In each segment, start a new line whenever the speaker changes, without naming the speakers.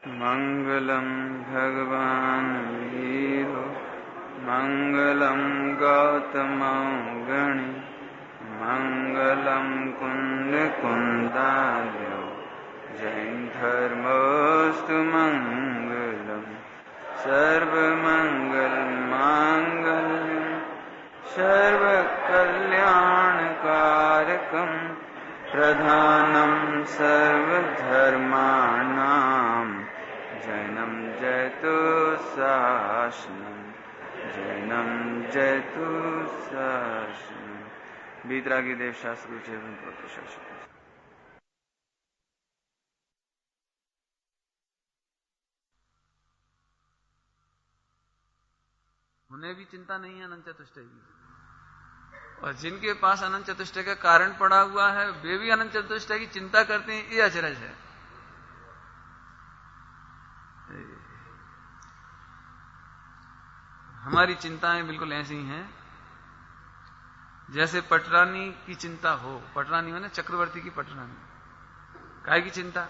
मंगलम भगवान वीरो मंगलम गौतम गणि मंगलम कुंद कुंदालो जैन धर्मोस्तु मंगलम सर्वमंगल मांगल्यम सर्वकल्याणकारकम प्रधानम सर्वधर्माणां जैनम जयतु शासनम जैनम जयतु शासनम। बीतरागी देव शास्त्र शासन।
उन्हें भी चिंता नहीं है अनंत चतुष्टय की, और जिनके पास अनंत चतुष्टय का कारण पड़ा हुआ है वे भी अनंत चतुष्टय की चिंता करते हैं। ये अचरज है। हमारी चिंताएं बिल्कुल ऐसी हैं जैसे पटरानी की चिंता हो। पटरानी माने चक्रवर्ती की पटरानी। काय की चिंता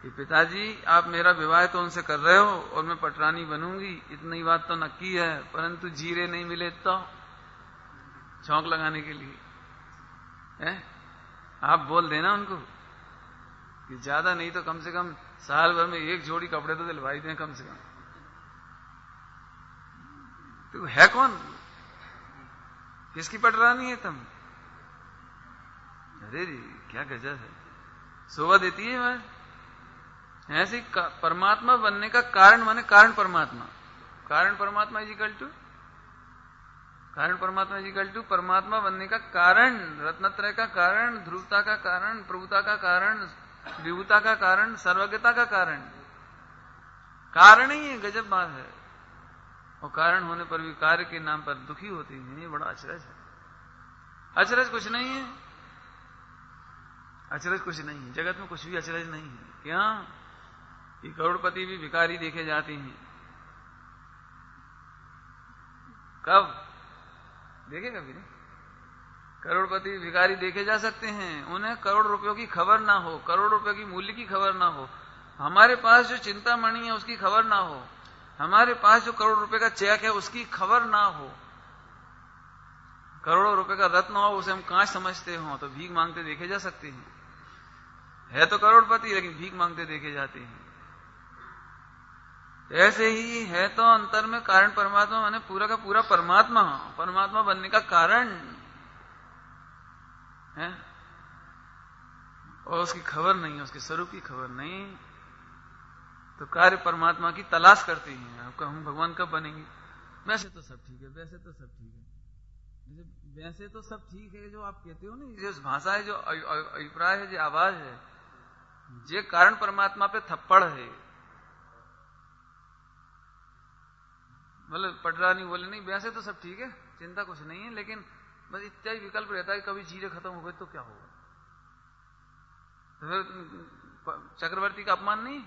कि पिताजी आप मेरा विवाह तो उनसे कर रहे हो और मैं पटरानी बनूंगी, इतनी बात तो नक्की है, परंतु जीरे नहीं मिले तो छौंक लगाने के लिए है? आप बोल देना उनको कि ज्यादा नहीं तो कम से कम साल भर में एक जोड़ी कपड़े तो दिलवाई दें कम से कम। तो है कौन? किसकी पटरानी है तुम? अरे क्या गजब है, शोभा देती है। मैं ऐसे परमात्मा बनने का कारण माने कारण परमात्मा। कारण परमात्मा इजिकल टू परमात्मा बनने का कारण, रत्नत्रय का कारण, ध्रुवता का कारण, प्रभुता का कारण, विभुता का कारण, सर्वज्ञता का कारण। कारण ही है, गजब बात है। और कारण होने पर भी कार्य के नाम पर दुखी होती है। ये बड़ा अचरज है। अचरज कुछ नहीं है, अचरज कुछ नहीं है, जगत में कुछ भी अचरज नहीं है। क्या कि करोड़पति भी भिखारी देखे जाते हैं? कब देखे? कभी नहीं। करोड़पति भिखारी देखे जा सकते हैं, उन्हें करोड़ रुपयों की खबर ना हो, करोड़ रुपयों की मूल्य की खबर ना हो। हमारे पास जो चिंतामणि है उसकी खबर ना हो, हमारे पास जो करोड़ रुपए का चेक है उसकी खबर ना हो, करोड़ों रुपए का रत्न हो उसे हम कांच समझते हो तो भीख मांगते देखे जा सकते हैं। है तो करोड़पति लेकिन भीख मांगते देखे जाते हैं। ऐसे ही है तो अंतर में कारण परमात्मा माने पूरा का पूरा परमात्मा, परमात्मा बनने का कारण है, और उसकी खबर नहीं, उसके स्वरूप की खबर नहीं। तो कार्य परमात्मा की तलाश करते हैं। आपका हम भगवान कब बनेंगे? वैसे तो सब ठीक है, वैसे तो सब ठीक है, वैसे तो सब ठीक है जो आप कहते हो ना, जो भाषा है, जो अभिप्राय है, जो आवाज है, जे कारण परमात्मा पे थप्पड़ है। मतलब पटरानी बोले नहीं वैसे तो सब ठीक है, चिंता कुछ नहीं है, लेकिन बस इतना ही विकल्प रहता है कभी जीरे खत्म हो गए तो क्या होगा? तो फिर चक्रवर्ती का अपमान नहीं?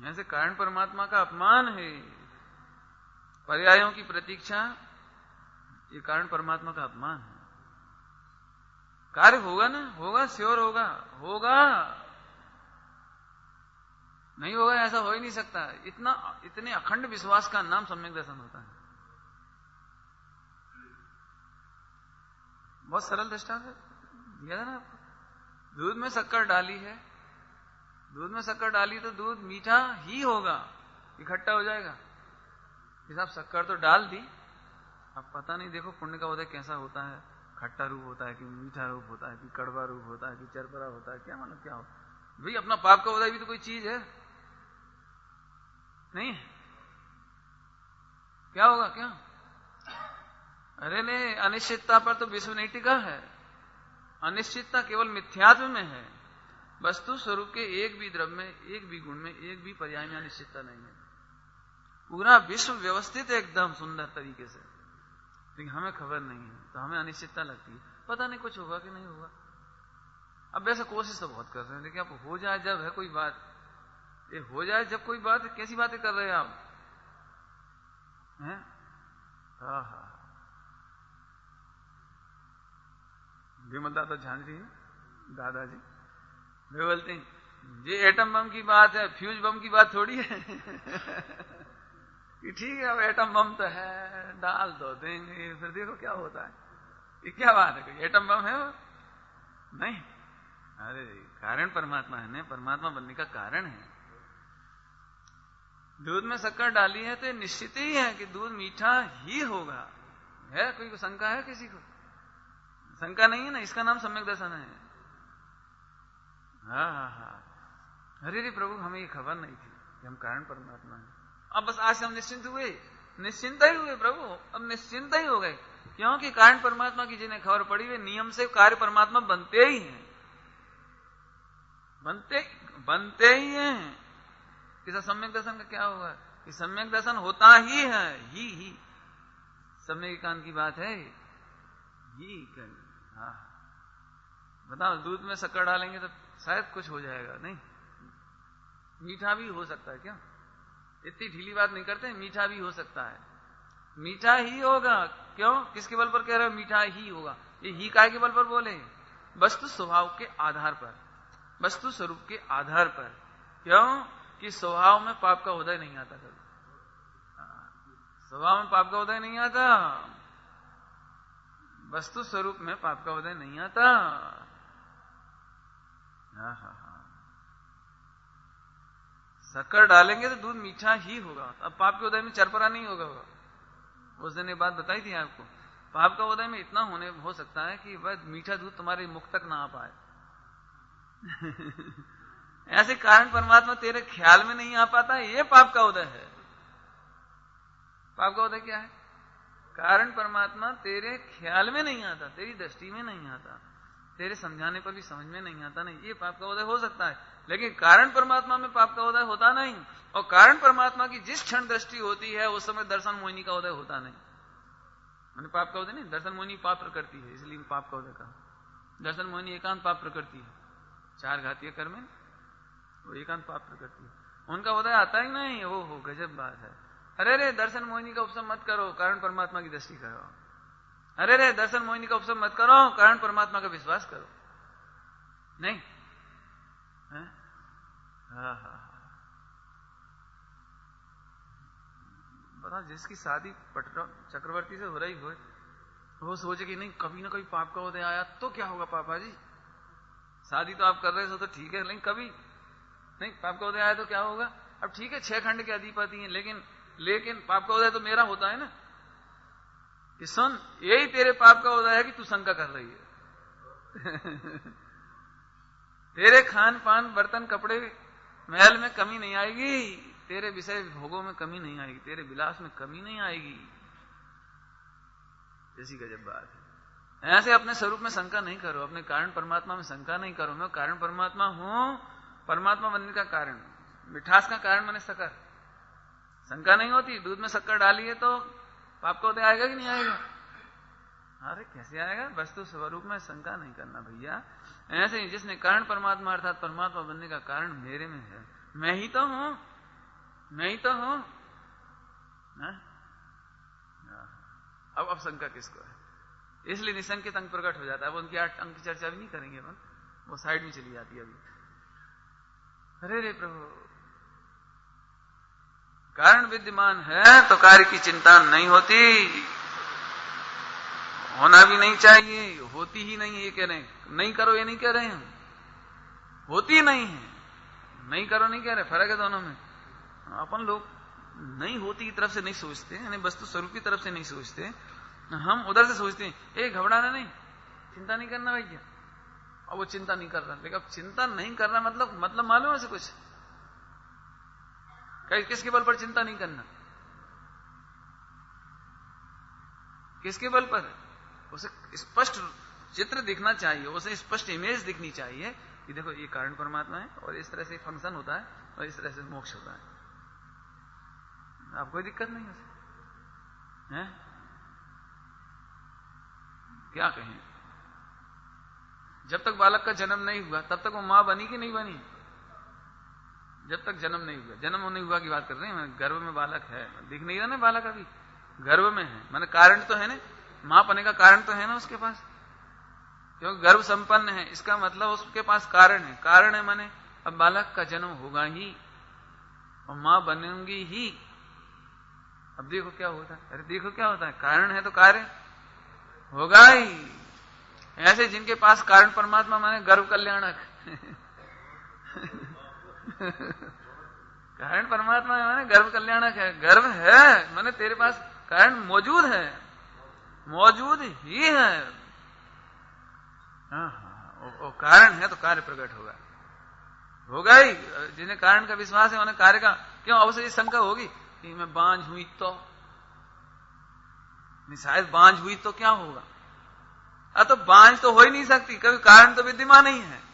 ऐसे कारण परमात्मा का अपमान है। पर्यायों की प्रतीक्षा ये कारण परमात्मा का अपमान है। कार्य होगा ना, होगा, श्योर होगा, होगा, नहीं होगा ऐसा हो ही नहीं सकता। इतने अखंड विश्वास का नाम सम्यक दर्शन होता है। बहुत सरल दृष्टांत दिया था ना आपको। दूध में शक्कर डाली है, दूध में शक्कर डाली तो दूध मीठा ही होगा, इकट्ठा हो जाएगा। जैसे आप शक्कर तो डाल दी, अब पता नहीं, देखो पुण्य का उदय कैसा होता है, खट्टा रूप होता है कि मीठा रूप होता है कि कड़वा रूप होता है कि चरपरा होता है, क्या मालूम क्या हो भाई। अपना पाप का उदय भी तो कोई चीज है नहीं? क्या होगा? क्या? अरे नहीं, अनिश्चितता पर तो विश्व नहीं टिका है। अनिश्चितता केवल मिथ्यात्व में है। वस्तु स्वरूप के एक भी द्रव्य में, एक भी गुण में, एक भी पर्याय में अनिश्चितता नहीं है। पूरा विश्व व्यवस्थित है एकदम सुंदर तरीके से, लेकिन हमें खबर नहीं है, तो हमें अनिश्चितता लगती है। पता नहीं कुछ होगा कि नहीं होगा। अब वैसे कोशिश तो बहुत कर रहे हैं, लेकिन अब हो जाए जब है कोई बात, ये हो जाए जब कोई बात, कैसी बातें कर रहे हैं आप? हैं? हाँ, विमल दादा झांझरी दादाजी वे बोलते हैं ये एटम बम की बात है, फ्यूज बम की बात थोड़ी है कि ठीक है अब एटम बम तो है, डाल दो देंगे, फिर देखो क्या होता है। ये क्या बात है, कोई एटम बम है वो? नहीं, अरे कारण परमात्मा है ना, परमात्मा बनने का कारण है। दूध में शक्कर डाली है तो निश्चित ही है कि दूध मीठा ही होगा। है कोई शंका है किसी को? शंका नहीं है ना, इसका नाम सम्यक दर्शन है। हाँ। अरे प्रभु हमें ये खबर नहीं थी कि हम कारण परमात्मा हैं। अब बस आज से हम निश्चिंत हुए, निश्चिंत ही हुए प्रभु, अब निश्चिंत ही हो गए, क्योंकि कारण परमात्मा की जिन्हें खबर पड़ी वे नियम से कार्य परमात्मा बनते ही हैं, बनते ही हैं। किसा सम्यक दर्शन का क्या होगा कि सम्यक दर्शन होता ही है, ही सम्यक एकांत की बात है ही। हाँ बताओ, दूध में शक्कर डालेंगे तो शायद कुछ हो जाएगा, नहीं मीठा भी हो सकता है। क्या इतनी ढीली बात नहीं करते, मीठा भी हो सकता है, मीठा ही होगा। क्यों, किसके बल पर कह रहे हो मीठा ही होगा? ये ही काय के बल पर बोले? वस्तु स्वभाव के आधार पर, वस्तु स्वरूप के आधार पर। क्यों कि स्वभाव में पाप का उदय नहीं आता कभी, स्वभाव में पाप का उदय नहीं आता, वस्तु स्वरूप में पाप का उदय नहीं आता। शक्कर डालेंगे तो दूध मीठा ही होगा, अब पाप के उदय में चरपरा नहीं होगा। उस दिन एक बात बताई थी आपको, पाप का उदय में इतना हो सकता है कि वह मीठा दूध तुम्हारे मुख तक ना आ पाए ऐसे कारण परमात्मा तेरे ख्याल में नहीं आ पाता, ये पाप का उदय है। पाप का उदय क्या है? कारण परमात्मा तेरे ख्याल में नहीं आता, तेरी दृष्टि में नहीं आता, तेरे समझाने पर भी समझ में नहीं आता, नहीं, ये पाप का उदय हो सकता है। लेकिन कारण परमात्मा में पाप का उदय होता नहीं, और कारण परमात्मा की जिस क्षण दृष्टि होती है उस समय दर्शन मोहिनी का उदय होता नहीं। मैंने पाप का उदय नहीं, दर्शन मोहिनी पाप प्रकृति है, इसलिए पाप का उदय कहा। दर्शन मोहिनी एकांत पाप प्रकृति है, चार घातीय कर्म है, वो एकांत पाप प्रकृति है, उनका उदय आता ही नहीं। वो हो गजब बात है। अरे दर्शन मोहिनी का उपसम मत करो, कारण परमात्मा की दृष्टि करो। अरे दर्शन मोहिनी का उपसम मत करो, कारण परमात्मा का विश्वास करो। नहीं, बता, जिसकी शादी चक्रवर्ती से हो रही हो, वो सोचे कि नहीं कभी ना कभी पाप का उदय आया तो क्या होगा पापा जी, शादी तो आप कर रहे हो तो ठीक है, लेकिन कभी नहीं पाप का उदय आया तो क्या होगा। अब ठीक है 6 खंड के अधिपति हैं, लेकिन पाप का उदय तो मेरा होता है ना, कि सुन यही तेरे पाप का उदय है कि तू शंका कर रही है तेरे खान पान बर्तन कपड़े महल में कमी नहीं आएगी, तेरे विषय भोगों में कमी नहीं आएगी, तेरे विलास में कमी नहीं आएगी। जैसी गजब बात है। ऐसे अपने स्वरूप में शंका नहीं करो, अपने कारण परमात्मा में शंका नहीं करो। मैं कारण परमात्मा हूं, परमात्मा बनने का कारण, मिठास का कारण मैंने शक्कर, शंका नहीं होती। दूध में शक्कर डाली है तो पाप का उदय आएगा कि नहीं आएगा? अरे कैसे आएगा? वस्तु स्वरूप में शंका नहीं करना भैया। ऐसे ही जिसने कारण परमात्मा अर्थात परमात्मा बनने का कारण मेरे में है, मैं ही तो हूं, मैं ही तो हूं। अब शंका किसको है? इसलिए निसंकेत अंग प्रकट हो जाता है। अब उनकी 8 अंक की चर्चा भी नहीं करेंगे अपन, वो साइड में चली जाती है अभी। अरे प्रभु, कारण विद्यमान है तो कार्य की चिंता नहीं होती, होना भी नहीं चाहिए, होती ही नहीं है। ये कह रहे हैं नहीं करो, ये नहीं कह रहे हैं, होती नहीं है, नहीं करो नहीं कह रहे, फर्क है दोनों में। अपन लोग नहीं होती की तरफ से नहीं सोचते, यानी वस्तु स्वरूप की तरफ से नहीं सोचते, हम उधर से सोचते हैं ए घबराना नहीं, चिंता नहीं करना भैया, और वो चिंता नहीं कर रहा। लेकिन अब चिंता नहीं करना मतलब मालूम है से कुछ? किसके बल पर चिंता नहीं करना? किसके बल पर? उसे स्पष्ट चित्र दिखना चाहिए, उसे स्पष्ट इमेज दिखनी चाहिए कि देखो ये कारण परमात्मा है और इस तरह से फंक्शन होता है और इस तरह से मोक्ष होता है। आप कोई दिक्कत नहीं है? क्या कहें? जब तक बालक का जन्म नहीं हुआ तब तक वो मां बनी कि नहीं बनी? जब तक जन्म नहीं हुआ, जन्म नहीं हुआ की बात कर रहे हैं, गर्भ में बालक है, दिख नहीं रहा ना बालक, अभी गर्भ में है, माने कारण तो है ना, मां बने का कारण तो है ना उसके पास। क्योंकि गर्भ संपन्न है, इसका मतलब उसके पास कारण है। कारण है माने अब बालक का जन्म होगा ही और मां बनेंगी ही। अब देखो क्या होता है, अरे देखो क्या होता है, कारण है तो कार्य होगा ही। ऐसे जिनके पास कारण परमात्मा माने गर्भ कल्याणक कारण परमात्मा माने गर्भ कल्याणक है। गर्भ है माने तेरे पास कारण मौजूद है, मौजूद ही है। वो कारण है तो कार्य प्रकट होगा, होगा ही। जिन्हें कारण का विश्वास है उन्हें कार्य का क्यों अवश्य ये शंका होगी कि मैं बांझ हुई तो नहीं, शायद बांझ हुई तो क्या होगा। तो बांझ तो हो ही नहीं सकती, कभी कारण तो विद्यमान नहीं है।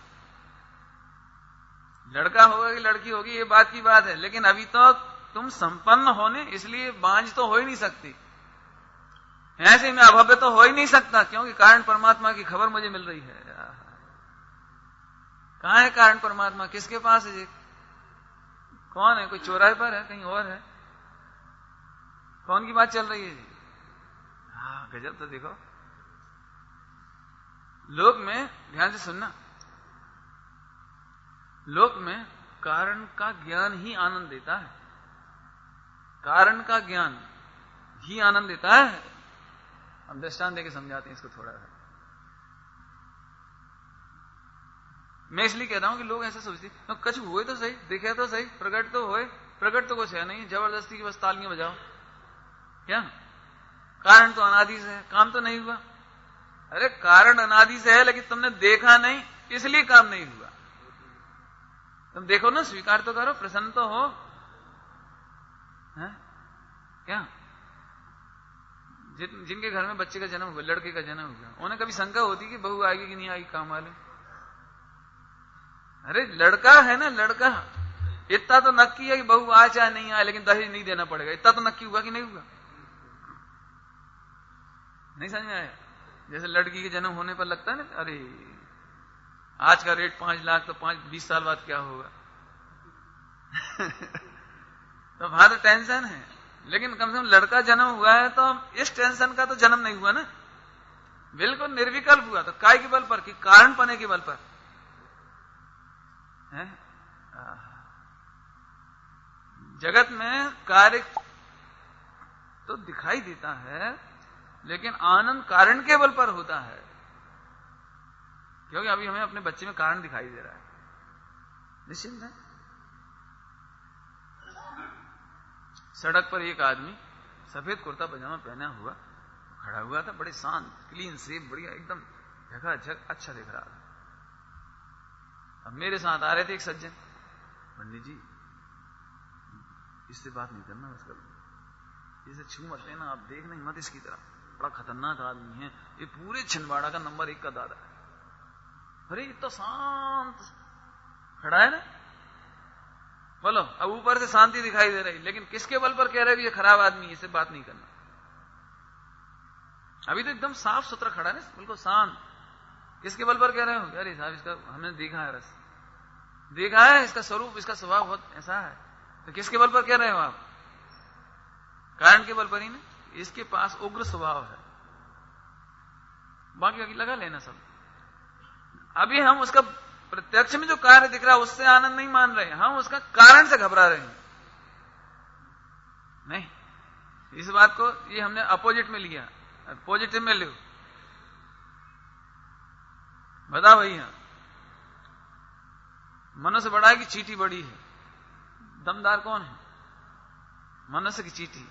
लड़का होगा कि लड़की होगी ये बात की बात है, लेकिन अभी तो तुम संपन्न होने, इसलिए बांझ तो हो ही नहीं सकती। ऐसे में अभव्य तो हो ही नहीं सकता, क्योंकि कारण परमात्मा की खबर मुझे मिल रही है। कहां है कारण परमात्मा, किसके पास है? कौन है? कोई चौराहे पर है, कहीं और है? कौन की बात चल रही है? हाँ गजब। तो देखो लोक में, ध्यान से सुनना, लोक में कारण का ज्ञान ही आनंद देता है। कारण का ज्ञान ही आनंद देता है। हम दृष्टांत देके समझाते हैं इसको थोड़ा। मैं इसलिए कहता हूं कि लोग ऐसा सोचते हैं तो कुछ हुए तो सही, दिखे तो सही, प्रकट तो होए, प्रकट तो कुछ है नहीं, जबरदस्ती की बस तालियां बजाओ। क्या कारण तो अनादि से है, काम तो नहीं हुआ। अरे कारण अनादि से है, लेकिन तुमने देखा नहीं, इसलिए काम नहीं हुआ। तुम देखो ना, स्वीकार तो करो, प्रसन्न तो हो। है? क्या जिनके घर में बच्चे का जन्म हुआ, लड़के का जन्म हुआ, उन्हें कभी शंका होती कि बहू आएगी कि नहीं आएगी काम वाले? अरे लड़का है ना, लड़का इतना तो नक्की है कि बहू आए चाहे नहीं आए, लेकिन दहेज नहीं देना पड़ेगा। इतना तो नक्की हुआ कि नहीं हुआ? नहीं समझ में आया? जैसे लड़की के जन्म होने पर लगता है ना, अरे आज का रेट 5 लाख, तो 20 साल बाद क्या होगा? तो वहां तो टेंशन है, लेकिन कम से कम लड़का जन्म हुआ है तो इस टेंशन का तो जन्म नहीं हुआ ना, बिल्कुल निर्विकल्प हुआ। तो काय के बल पर? कि कारण पने के बल पर है। जगत में कार्य तो दिखाई देता है, लेकिन आनंद कारण के बल पर होता है। क्योंकि अभी हमें अपने बच्चे में कारण दिखाई दे रहा है, निश्चिंत है। सड़क पर एक आदमी सफेद कुर्ता पजामा पहना हुआ खड़ा हुआ था, बड़े शांत, क्लीन सेव, बढ़िया एकदम झकाझक, अच्छा दिख रहा था। अब मेरे साथ आ रहे थे एक सज्जन, पंडित जी इससे बात नहीं करना, उसका इसे छू मत लेना, आप देख नहीं मत इसकी तरफ, बड़ा खतरनाक आदमी है, ये पूरे छिंदवाड़ा का नंबर 1 का दादा है। अरे इतना शांत खड़ा है ना, बोलो। अब ऊपर से शांति दिखाई दे रही, लेकिन किसके बल पर कह रहे ये खराब आदमी, इससे बात नहीं करना। अभी तो एकदम साफ सुथरा खड़ा है, बिल्कुल शांत। किसके बल पर कह रहे हो? अरे साहब इसका हमने देखा है, रस देखा है, इसका स्वरूप, इसका स्वभाव बहुत ऐसा है। तो किसके बल पर कह रहे हो आप? कारण के बल पर ही ना। इसके पास उग्र स्वभाव है, बाकी लगा लेना सब। अभी हम उसका प्रत्यक्ष में जो कार्य दिख रहा है उससे आनंद नहीं मान रहे, हम उसका कारण से घबरा रहे हैं। नहीं, इस बात को ये हमने अपोजिट में लिया, पॉजिटिव में लो। बता भैया, मनुष्य बड़ा है कि चींटी बड़ी है? दमदार कौन है? मनुष्य की चींटी?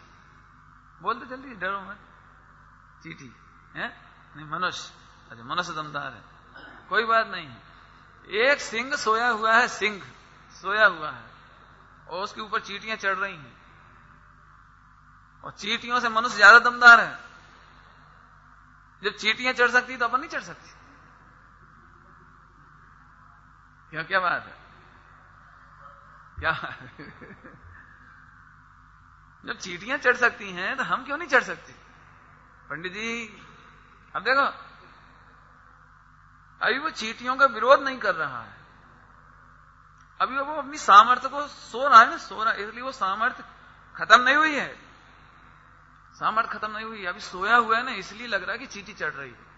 बोलते जल्दी, डरो मत। चींटी है नहीं, मनुष्य। अच्छा, मनुष्य दमदार है, कोई बात नहीं है। एक सिंह सोया हुआ है, सिंह सोया हुआ है, और उसके ऊपर चींटियां चढ़ रही हैं, और चींटियों से मनुष्य ज्यादा दमदार है। जब चींटियां चढ़ सकती तो अपन नहीं चढ़ सकती। क्या बात है? क्या जब चींटियां चढ़ सकती हैं तो हम क्यों नहीं चढ़ सकते? पंडित जी अब देखो, अभी वो चींटियों का विरोध नहीं कर रहा है, अभी वो अपनी सामर्थ्य को सो रहा है ना, सो रहा है, इसलिए वो सामर्थ्य खत्म नहीं हुई है। सामर्थ्य खत्म नहीं हुई है, अभी सोया हुआ है ना, इसलिए लग रहा है कि चींटी चढ़ रही है।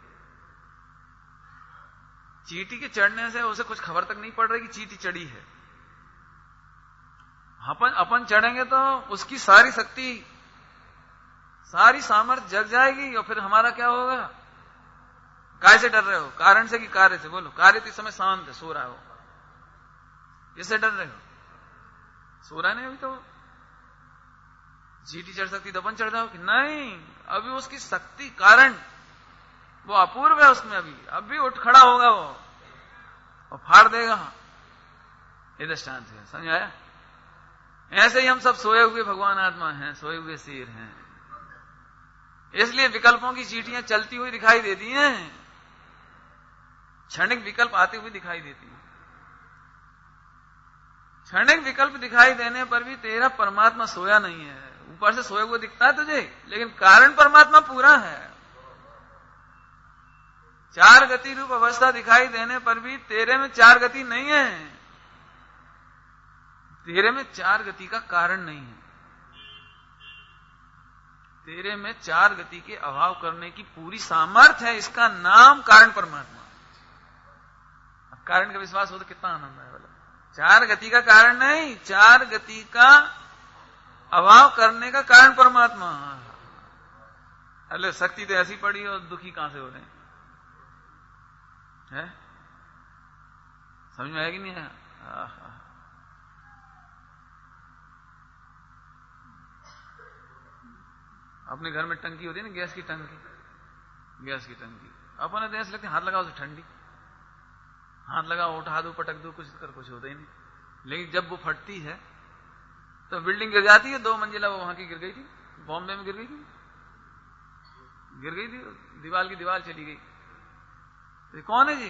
चींटी के चढ़ने से उसे कुछ खबर तक नहीं पड़ रही कि चींटी चढ़ी है। अपन चढ़ेंगे तो उसकी सारी शक्ति, सारी सामर्थ्य जग जाएगी और फिर हमारा क्या होगा? काय से डर रहे हो? कारण से कि कार्य से? बोलो। कार्य तो इस समय शांत है, सो रहा हो, इससे डर रहे हो? सो रहा नहीं अभी तो। चींटी चढ़ सकती तो अपन चढ़ जाओ कि नहीं? अभी उसकी शक्ति, कारण वो अपूर्व है उसमें। अभी उठ खड़ा होगा वो और फाड़ देगा। ये दृष्टांत है, समझ आया? ऐसे ही हम सब सोए हुए भगवान आत्मा हैं, सोए हुए शेर हैं। इसलिए विकल्पों की चींटियां चलती हुई दिखाई देती हैं, क्षणिक विकल्प आते हुए दिखाई देती हैं। क्षणिक विकल्प दिखाई देने पर भी तेरा परमात्मा सोया नहीं है। ऊपर से सोए हुए दिखता है तुझे, लेकिन कारण परमात्मा पूरा है। चार गति रूप अवस्था दिखाई देने पर भी तेरे में चार गति नहीं है। तेरे में चार गति का कारण नहीं है। तेरे में चार गति के अभाव करने की पूरी सामर्थ्य है। इसका नाम कारण परमात्मा। अब कारण का विश्वास हो तो कितना आनंद है बोला। चार गति का कारण नहीं, चार गति का अभाव करने का कारण परमात्मा। अरे शक्ति तो ऐसी पड़ी और दुखी कहां से हो रहे हैं? समझ में आएगी नहीं? अपने घर में टंकी होती है ना, गैस की टंकी। गैस की टंकी अपने देश लगती, हाथ लगाओ तो ठंडी, हाथ लगाओ, उठा दो, पटक दो, कुछ कर, कुछ होता ही नहीं। लेकिन जब वो फटती है तो बिल्डिंग गिर जाती है। 2 मंजिला वो वहां की गिर गई थी, बॉम्बे में गिर गई थी, दीवार की दीवार चली गई। तो कौन है जी?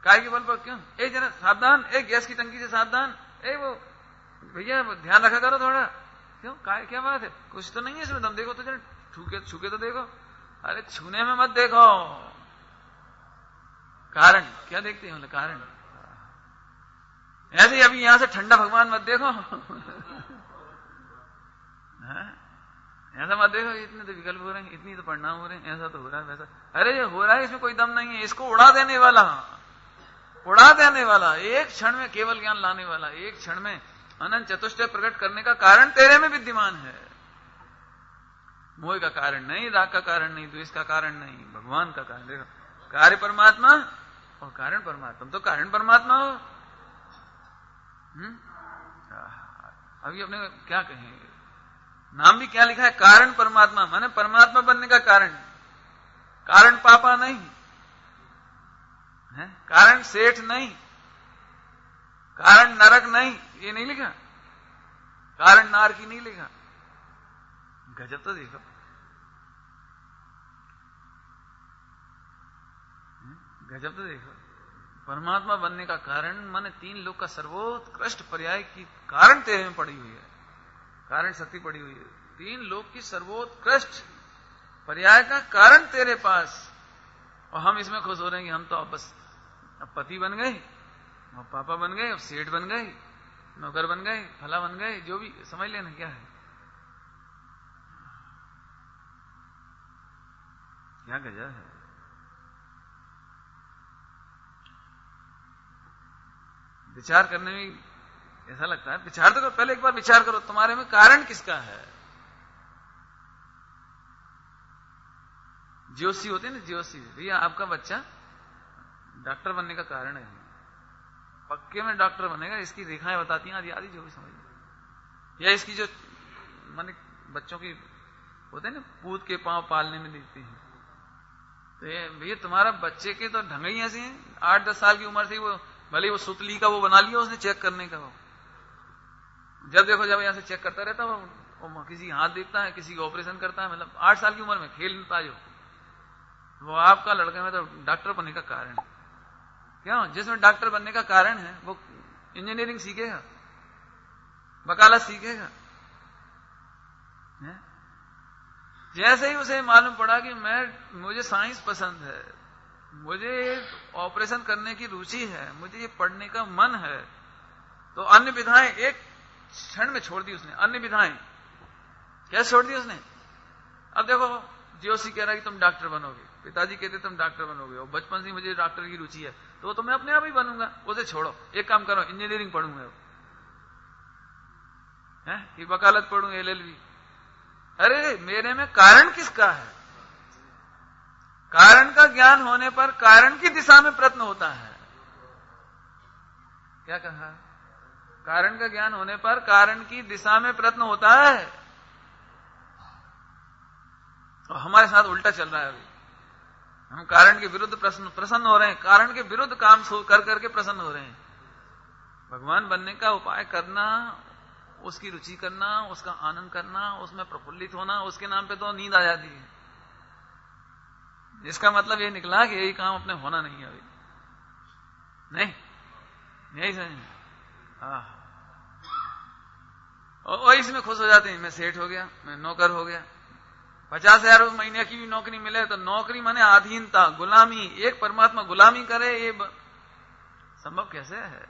काय के बल पर? क्यों? एक जरा सावधान, एक गैस की टंकी से सावधान, एक वो भैया ध्यान रखा करो थोड़ा। क्यों? काय क्या बात है? कुछ तो नहीं है इसमें, दम देखो तो जरा, छूके तो देखो। अरे छूने में मत देखो, कारण क्या देखते हैं? कारण। ऐसे ही अभी यहां से ठंडा भगवान मत देखो। ऐसा मत देखो, इतने तो विकल्प हो रहे हैं, इतनी तो परिणाम हो रहे हैं, ऐसा तो हो रहा है, वैसा। अरे ये हो रहा है, इसमें कोई दम नहीं है। इसको उड़ा देने वाला, एक क्षण में केवल ज्ञान लाने वाला, एक क्षण में अनंत चतुष्टय प्रकट करने का कारण तेरे में विद्यमान है। मोह का कारण नहीं, राग का कारण नहीं, द्वेष का कारण नहीं, भगवान का कारण। देखो, कार्य परमात्मा और कारण परमात्मा। तुम तो कारण परमात्मा हो। अभी अपने क्या कहेंगे? नाम भी क्या लिखा है? कारण परमात्मा, माने परमात्मा बनने का कारण। कारण पापा नहीं है, कारण सेठ नहीं, कारण नरक नहीं, ये नहीं लिखा। कारण नार की नहीं लिखा। गजब तो देखो। गजब तो देखो। परमात्मा बनने का कारण माने 3 लोक का सर्वोत्कृष्ट पर्याय की कारण तेरे में पड़ी हुई है। कारण शक्ति पड़ी हुई है। 3 लोक की सर्वोत्कृष्ट पर्याय का कारण तेरे पास। और हम इसमें खुश हो रहे हैं कि हम तो अब बस अब पति बन गए, अब पापा बन गए, अब सेठ बन गए, नौकर बन गए, फला बन गए, जो भी समझ लेना क्या है। क्या गजब है। विचार करने में ऐसा लगता है, विचार तो करो, पहले एक बार विचार करो तुम्हारे में कारण किसका है। जोशी होते हैं ना, जोशी, भैया आपका बच्चा डॉक्टर बनने का कारण है, पक्के में डॉक्टर बनेगा, इसकी रेखाएं बताती हैं आदि आदि, जो भी समझ। या इसकी जो माने बच्चों की होते हैं ना, पूत के पांव पालने में दिखते हैं, तो ये भैया तुम्हारा बच्चे के तो ढंग ही ऐसे हैं। 8-10 साल की उम्र से वो भले वो सुतली का वो बना लिया उसने चेक करने का। वो जब देखो जब यहां से चेक करता रहता है, वो किसी हाथ देखता है, किसी का ऑपरेशन करता है, मतलब 8 साल की उम्र में खेलता जो वो आपका लड़के में तो डॉक्टर बनने का कारण। क्यों? जिसमें डॉक्टर बनने का कारण है वो इंजीनियरिंग सीखेगा, वकालत सीखेगा। जैसे ही उसे मालूम पड़ा कि मुझे साइंस पसंद है, मुझे ऑपरेशन करने की रुचि है, मुझे ये पढ़ने का मन है, तो अन्य विधाएं एक क्षण में छोड़ दी उसने। अन्य विधाएं कैसे छोड़ दी उसने? अब देखो जोशी कह रहा है कि तुम डॉक्टर बनोगे, पिताजी कहते तुम डॉक्टर बनोगे और बचपन से मुझे डॉक्टर की रुचि है तो तो मैं अपने आप ही बनूंगा, उसे छोड़ो, एक काम करो इंजीनियरिंग पढ़ूंगा कि वकालत पढ़ूं, LLB। अरे मेरे में कारण किसका है? कारण का ज्ञान होने पर कारण की दिशा में प्रयत्न होता है। क्या कहा? कारण का ज्ञान होने पर कारण की दिशा में प्रयत्न होता है। और हमारे साथ उल्टा चल रहा है अभी। हम कारण के विरुद्ध प्रसन्न हो रहे हैं, कारण के विरुद्ध काम कर करके प्रसन्न हो रहे हैं। भगवान बनने का उपाय करना, उसकी रुचि करना, उसका आनंद करना, उसमें प्रफुल्लित होना, उसके नाम पे तो नींद आ जाती है। इसका मतलब ये निकला कि यही काम अपने होना नहीं है अभी, नहीं यही समझ। और इसमें खुश हो जाते हैं, मैं सेठ हो गया, मैं नौकर हो गया। 50,000 महीने की भी नौकरी मिले तो नौकरी माने अधीनता, गुलामी। एक परमात्मा गुलामी करे, ये संभव कैसे है?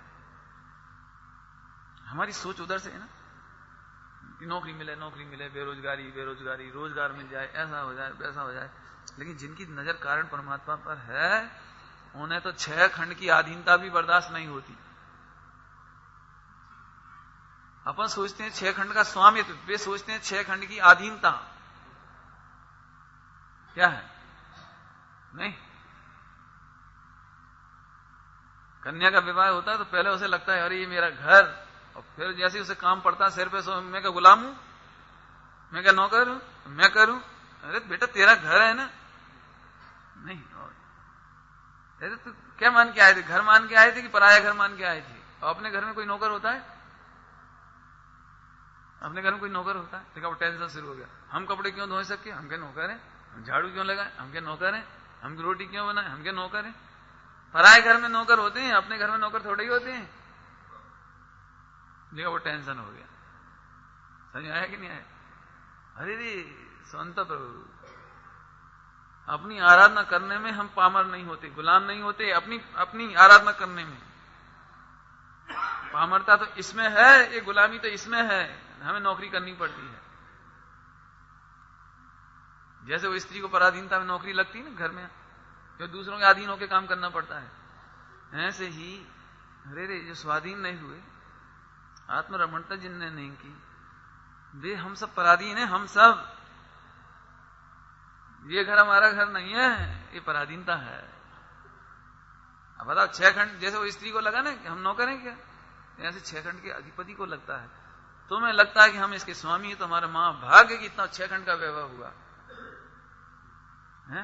हमारी सोच उधर से है ना कि नौकरी मिले, बेरोजगारी, रोजगार मिल जाए, ऐसा हो जाए, वैसा हो जाए। लेकिन जिनकी नजर कारण परमात्मा पर है, उन्हें तो 6 खंड की अधीनता भी बर्दाश्त नहीं होती। अपन सोचते हैं 6 खंड का स्वामित्व, वे सोचते हैं 6 खंड की अधीनता। क्या है? नहीं। कन्या का विवाह होता है तो पहले उसे लगता है अरे ये मेरा घर, और फिर जैसे उसे काम पड़ता है सिर पे, सो मैं क्या गुलाम हूं, मैं क्या नौकर हूं, मैं करूं? अरे बेटा तेरा घर है ना। नहीं, अरे तो क्या मान के आए थे? घर मान के आए थे कि पराया घर मान के आए थे? और अपने घर में कोई नौकर होता है? अपने घर में कोई नौकर होता है? देखा, वो टेंशन शुरू हो गया। हम कपड़े क्यों धो सके? हम क्या नौकर हैं? हम झाड़ू क्यों लगाए? हम क्या नौकर हैं? हम रोटी क्यों बनाए? हम क्या नौकर हैं? पराए घर में नौकर होते हैं, अपने घर में नौकर थोड़े ही होते हैं। देखा, वो टेंशन हो गया। समझ आया कि नहीं आया? अरे रे संत प्रभु, अपनी आराधना करने में हम पामर नहीं होते, गुलाम नहीं होते। अपनी आराधना करने में पामरता तो इसमें है, ये गुलामी तो इसमें है। हमें नौकरी करनी पड़ती है। जैसे वो स्त्री को पराधीनता में नौकरी लगती है ना घर में, जो दूसरों के अधीन होकर काम करना पड़ता है, ऐसे ही अरे रे जो स्वाधीन नहीं हुए, आत्मरमणता जिनने नहीं की, वे हम सब पराधीन हैं। हम सब, ये घर हमारा घर नहीं है, ये पराधीनता है। अब बताओ 6 खंड, जैसे वो स्त्री को लगा ना कि हम नौकर हैं क्या, ऐसे 6 खंड के अधिपति को लगता है। तुम्हें लगता है कि हम इसके स्वामी हैं, तो हमारे मां भाग्य की इतना 6 खंड का वैभव हुआ है।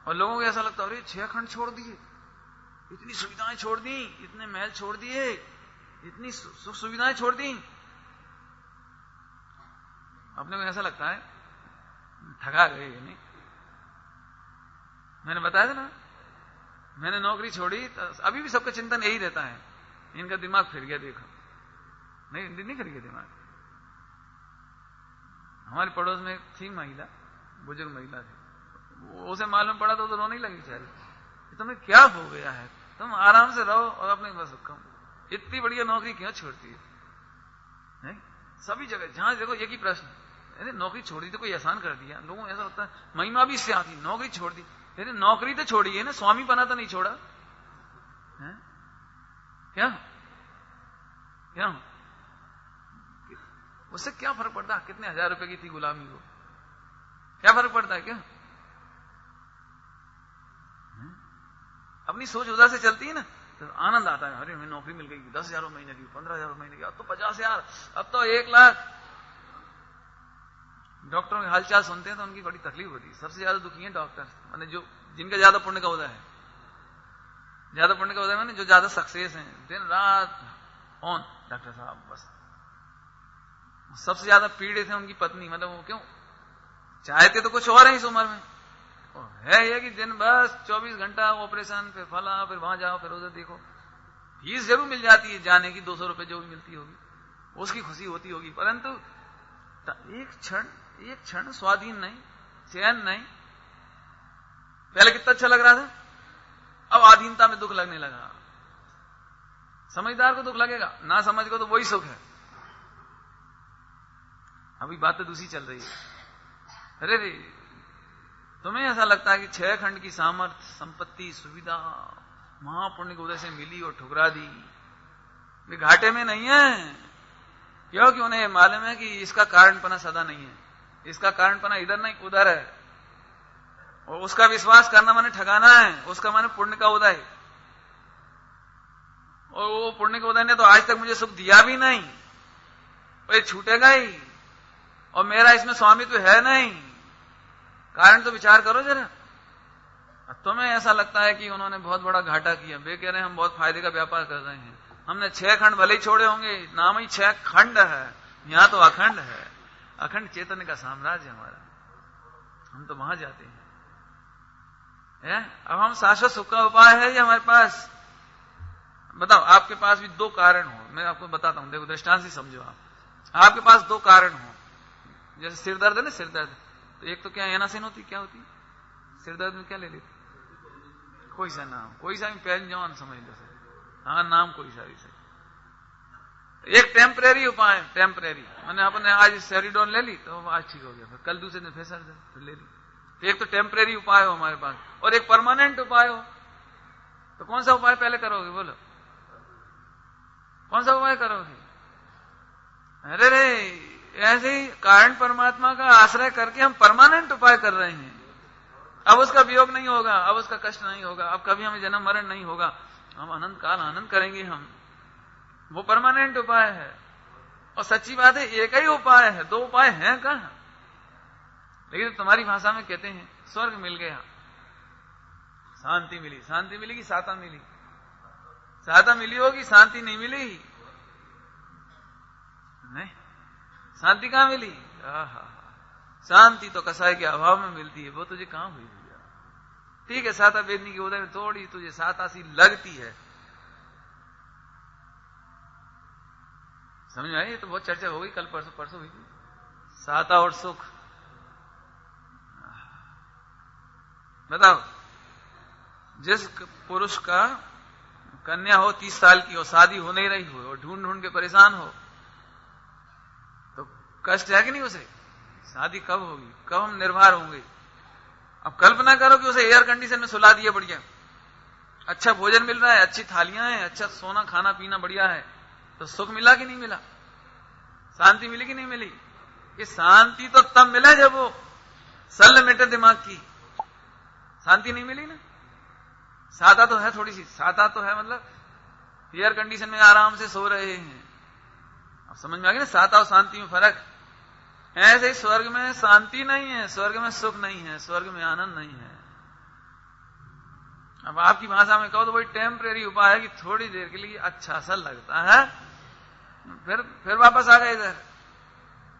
और लोगों को ऐसा लगता है अरे 6 खंड छोड़ दिए, इतनी सुविधाएं छोड़ दी, इतने महल छोड़ दिए, इतनी सुख सुविधाएं छोड़ दी। अपने को ऐसा लगता है ठगा गए। नहीं, मैंने बताया था ना, मैंने नौकरी छोड़ी तो अभी भी सबका चिंतन यही रहता है, इनका दिमाग फिर गया। देखो, नहीं फिर गया दिमाग। हमारे पड़ोस में एक थी महिला, बुजुर्ग महिला थी, उसे मालूम पड़ा तो रोने ही लगी बेचारी। तुम्हें क्या हो गया है? तुम आराम से रहो और अपने बस इतनी बढ़िया नौकरी क्यों छोड़ती है? नहीं? सभी जगह जहां देखो एक ही प्रश्न, अरे नौकरी छोड़ दी तो कोई एहसान कर दिया? लोगों को ऐसा होता है, महिमा भी इससे आती, नौकरी छोड़ दी। अरे नौकरी तो छोड़ी है ना, स्वामी बना तो नहीं छोड़ा है? क्या क्या उससे क्या फर्क पड़ता है? कितने 1000 रुपए की थी गुलामी को, क्या फर्क पड़ता है? क्या अपनी सोच उधर से चलती है ना, तो आनंद आता है। अरे हमें नौकरी मिल गई, 10,000 महीने की, 15,000 महीने की, अब तो 50,000, अब तो 1 लाख। डॉक्टरों के हालचाल सुनते हैं तो उनकी बड़ी तकलीफ होती है। सबसे ज्यादा दुखी है डॉक्टर, माने जो जिनका ज्यादा पुण्य का उदय है। ज्यादा पुण्य का उदय माने जो ज्यादा सक्सेस है, दिन रात ऑन डॉक्टर साहब। बस सबसे ज्यादा पीड़ित है उनकी पत्नी, मतलब वो क्यों चाहते तो कुछ और है इस उम्र में, है ये कि दिन बस 24 घंटा ऑपरेशन, फिर फला, फिर वहां जाओ, फिर उधर देखो। फीस जरूर मिल जाती है जाने की, 200 रुपए जो भी मिलती होगी, उसकी खुशी होती होगी, परंतु एक क्षण स्वाधीन नहीं, चैन नहीं। पहले कितना अच्छा लग रहा था, अब आधीनता में दुख लगने लगा। समझदार को दुख लगेगा, ना समझ को तो वही सुख है। अभी बात तो दूसरी चल रही है। अरे रे तुम्हें ऐसा लगता है कि 6 खंड की सामर्थ्य, संपत्ति, सुविधा महापुण्य के उदय से मिली और ठुकरा दी, वे घाटे में नहीं है। क्योंकि उन्हें मालूम है कि इसका कारणपना सदा नहीं है, इसका कारणपना इधर नहीं उधर है, और उसका विश्वास करना माने ठगाना है, उसका माने पुण्य का उदय। और वो पुण्य का उदय ने तो आज तक मुझे सुख दिया भी नहीं, और ये छूटेगा ही, और मेरा इसमें स्वामित्व है नहीं। कारण तो विचार करो जरा। तुम्हें ऐसा लगता है कि उन्होंने बहुत बड़ा घाटा किया, वे कह रहे हैं हम बहुत फायदे का व्यापार कर रहे हैं, हमने 6 खंड भले ही छोड़े होंगे, नाम ही 6 खंड है, यहां तो अखंड है, अखंड चैतन्य का साम्राज्य हमारा, हम तो वहां जाते हैं। अब हम शाश्वत सुख का उपाय है ये हमारे पास। बताओ, आपके पास भी 2 कारण हो, मैं आपको बताता हूं, देखो दृष्टांत से समझो। आपके पास 2 कारण हो, जैसे सिर दर्द है ना, सिर दर्द, तो एक तो क्या एनासिन होती, क्या होती सिर दर्द में, क्या ले लेते, कोई सा नाम, कोई सा भी पहले जवान समझ लो, हाँ नाम कोई सा भी सही। एक टेम्परेरी उपाय, टेम्परेरी मैंने अपने आज सेरिडोन ले ली तो आज ठीक हो गया, फिर कल दूसरे दिन फिर सर दर्द, फिर ले ली। तो एक तो टेम्परेरी उपाय हो हमारे पास, और एक परमानेंट उपाय हो। तो कौन सा उपाय पहले करोगे, बोलो कौन सा उपाय करोगे? अरे रे, ऐसे ही कारण परमात्मा का आश्रय करके हम परमानेंट उपाय कर रहे हैं। अब उसका वियोग नहीं होगा, अब उसका कष्ट नहीं होगा, अब कभी हमें जन्म मरण नहीं होगा, हम अनंत काल आनंद करेंगे हम। वो परमानेंट उपाय है। और सच्ची बात है, एक ही उपाय है, 2 उपाय हैं कहां? लेकिन तुम्हारी भाषा में कहते हैं स्वर्ग मिल गया, शांति मिली। शांति मिली कि साता मिली? साता मिली होगी, शांति नहीं मिली। नहीं, शांति कहां मिली? शांति तो कसाई के अभाव में मिलती है, वो तुझे कहां हुई भैया? ठीक है, साता बेचने की उदय में थोड़ी तुझे सातासी लगती है, समझ में आई? तो बहुत चर्चा हो गई, कल परसों हुई थी, साता और सुख। बताओ, जिस पुरुष का कन्या हो 30 साल की हो, शादी हो नहीं रही हो, और ढूंढ ढूंढ के परेशान हो, तो कष्ट है कि नहीं उसे? शादी कब होगी, कब हम निर्भर होंगे? अब कल्पना करो कि उसे एयर कंडीशन में सुला दिया बढ़िया, अच्छा भोजन मिल रहा है, अच्छी थालियां हैं, अच्छा सोना खाना पीना बढ़िया है, तो सुख मिला कि नहीं मिला? शांति मिली कि नहीं मिली? ये शांति तो तब मिला जब वो सल मिटे दिमाग की, शांति नहीं मिली ना। सादा तो है, थोड़ी सी सादा तो है, मतलब एयर कंडीशन में आराम से सो रहे हैं। अब समझ में आ गया ना सादा और शांति में फर्क। ऐसे ही स्वर्ग में शांति नहीं है, स्वर्ग में सुख नहीं है, स्वर्ग में आनंद नहीं है। अब आपकी भाषा में कहो तो वही टेम्परेरी उपाय है कि थोड़ी देर के लिए अच्छा सा लगता है, फिर वापस आ गए इधर,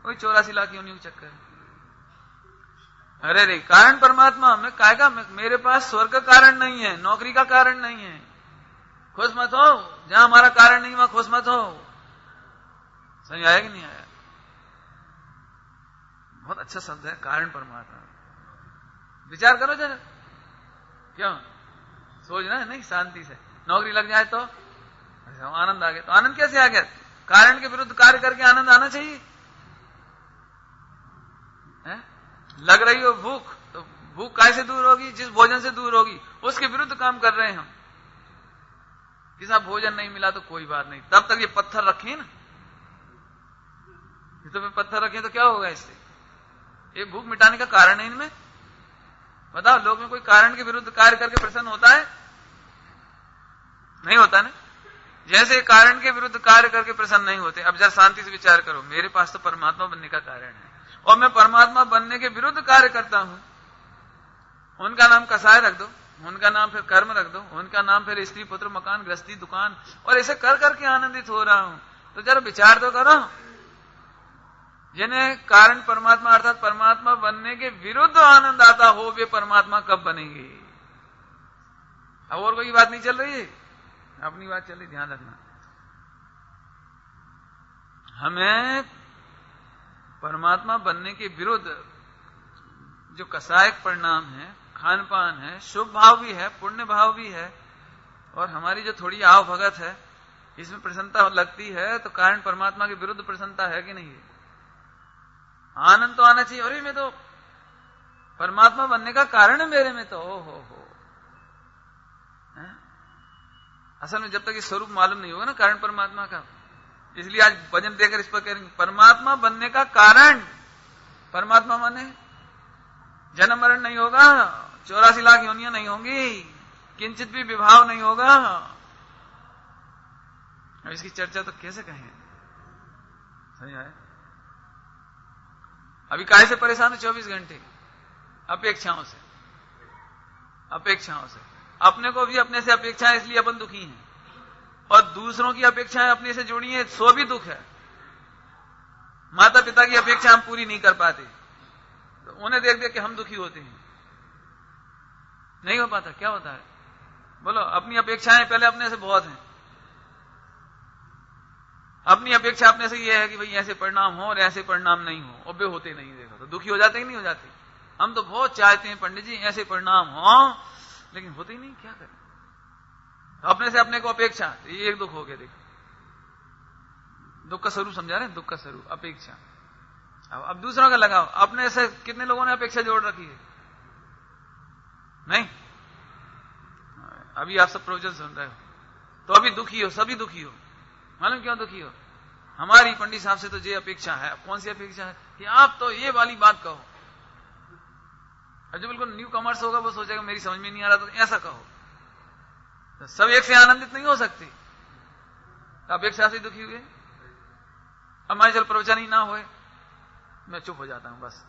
वही 84 लाख योनियों चक्कर। अरे रे, कारण परमात्मा में कायगा, मेरे पास स्वर्ग का कारण नहीं है, नौकरी का कारण नहीं है, खुश मत हो, जहां हमारा कारण नहीं वहां खुश मत हो। समझ आया कि नहीं आया? बहुत अच्छा शब्द है कारण परमात्मा, विचार करो जरा। क्यों सोचना है? नहीं, शांति से नौकरी लग जाए तो आनंद आ गया, तो आनंद कैसे आ गया? कारण के विरुद्ध कार्य करके आनंद आना चाहिए। लग रही हो भूख, तो भूख कैसे दूर होगी? जिस भोजन से दूर होगी, उसके विरुद्ध काम कर रहे हैं हम। किसा भोजन नहीं मिला तो कोई बात नहीं, तब तक ये पत्थर रखे ना, तो पत्थर रखे तो क्या होगा इससे? ये भूख मिटाने का कारण है इनमें। बताओ, लोग में कोई कारण के विरुद्ध कार्य करके प्रसन्न होता है? नहीं होता ना। जैसे कारण के विरुद्ध कार्य करके प्रसन्न नहीं होते। अब जरा शांति से विचार करो, मेरे पास तो परमात्मा बनने का कारण है, और मैं परमात्मा बनने के विरुद्ध कार्य करता हूं। उनका नाम कसाय रख दो, उनका नाम फिर कर्म रख दो, उनका नाम फिर स्त्री पुत्र मकान गृहस्थी दुकान, और ऐसे कर करके आनंदित हो रहा हूं। तो जरा विचार तो करो, जिन्हें कारण परमात्मा अर्थात परमात्मा बनने के विरुद्ध आनंद आता हो, वे परमात्मा कब बनेंगे? अब और कोई बात नहीं चल रही है, अपनी बात चल रही, ध्यान रखना। हमें परमात्मा बनने के विरुद्ध जो कसायक परिणाम है, खान पान है, शुभ भाव भी है, पुण्य भाव भी है, और हमारी जो थोड़ी आव भगत है, इसमें प्रसन्नता लगती है, तो कारण परमात्मा के विरुद्ध प्रसन्नता है कि नहीं है? आनंद तो आना चाहिए। अरे मैं तो परमात्मा बनने का कारण है मेरे में, तो हो असल में जब तक ये स्वरूप मालूम नहीं होगा ना कारण परमात्मा का, इसलिए आज भजन देकर इस पर कह रहे हैं परमात्मा बनने का कारण। परमात्मा माने जन्म मरण नहीं होगा, 84 लाख योनियां नहीं होंगी, किंचित भी विभाव नहीं होगा। अब इसकी चर्चा तो कैसे कहें, सही है। अभी काहे से परेशान है 24 घंटे? अपेक्षाओं से। अपने को भी अपने से अपेक्षा है, इसलिए अपन दुखी हैं, और दूसरों की अपेक्षाएं अपने से जुड़ी हैं, सो भी दुख है। माता पिता की अपेक्षा हम पूरी नहीं कर पाते, तो उन्हें देख देख के हम दुखी होते हैं। नहीं हो पाता, क्या होता है बोलो? अपनी अपेक्षाएं पहले अपने से बहुत हैं। अपनी अपेक्षा अपने से यह है कि भाई ऐसे परिणाम हो और ऐसे परिणाम नहीं हो, और वे होते नहीं, देखो तो दुखी हो जाते ही नहीं हो जाते। हम तो बहुत चाहते हैं पंडित जी ऐसे परिणाम हो, लेकिन होते ही नहीं, क्या करें? तो अपने से अपने को अपेक्षा, तो ये एक दुख हो गया। देखो दुख का स्वरूप समझा रहे हैं, दुख का स्वरूप अपेक्षा। अब दूसरों का लगाओ, अपने से कितने लोगों ने अपेक्षा जोड़ रखी है? नहीं। अभी आप सब प्रवचन सुन रहे हो तो अभी दुखी हो, सभी दुखी हो। मालूम क्यों दुखी हो? हमारी पंडित साहब से तो ये अपेक्षा है। कौन सी अपेक्षा है? कि आप तो ये वाली बात कहो। जो बिल्कुल न्यू कमर्स होगा वो सोचेगा मेरी समझ में नहीं आ रहा, तो ऐसा कहो। तो सब एक से आनंदित नहीं हो सकते, तो अपेक्षा से दुखी हुए। अब मान चल प्रवचन ही ना होए, मैं चुप हो जाता हूं बस।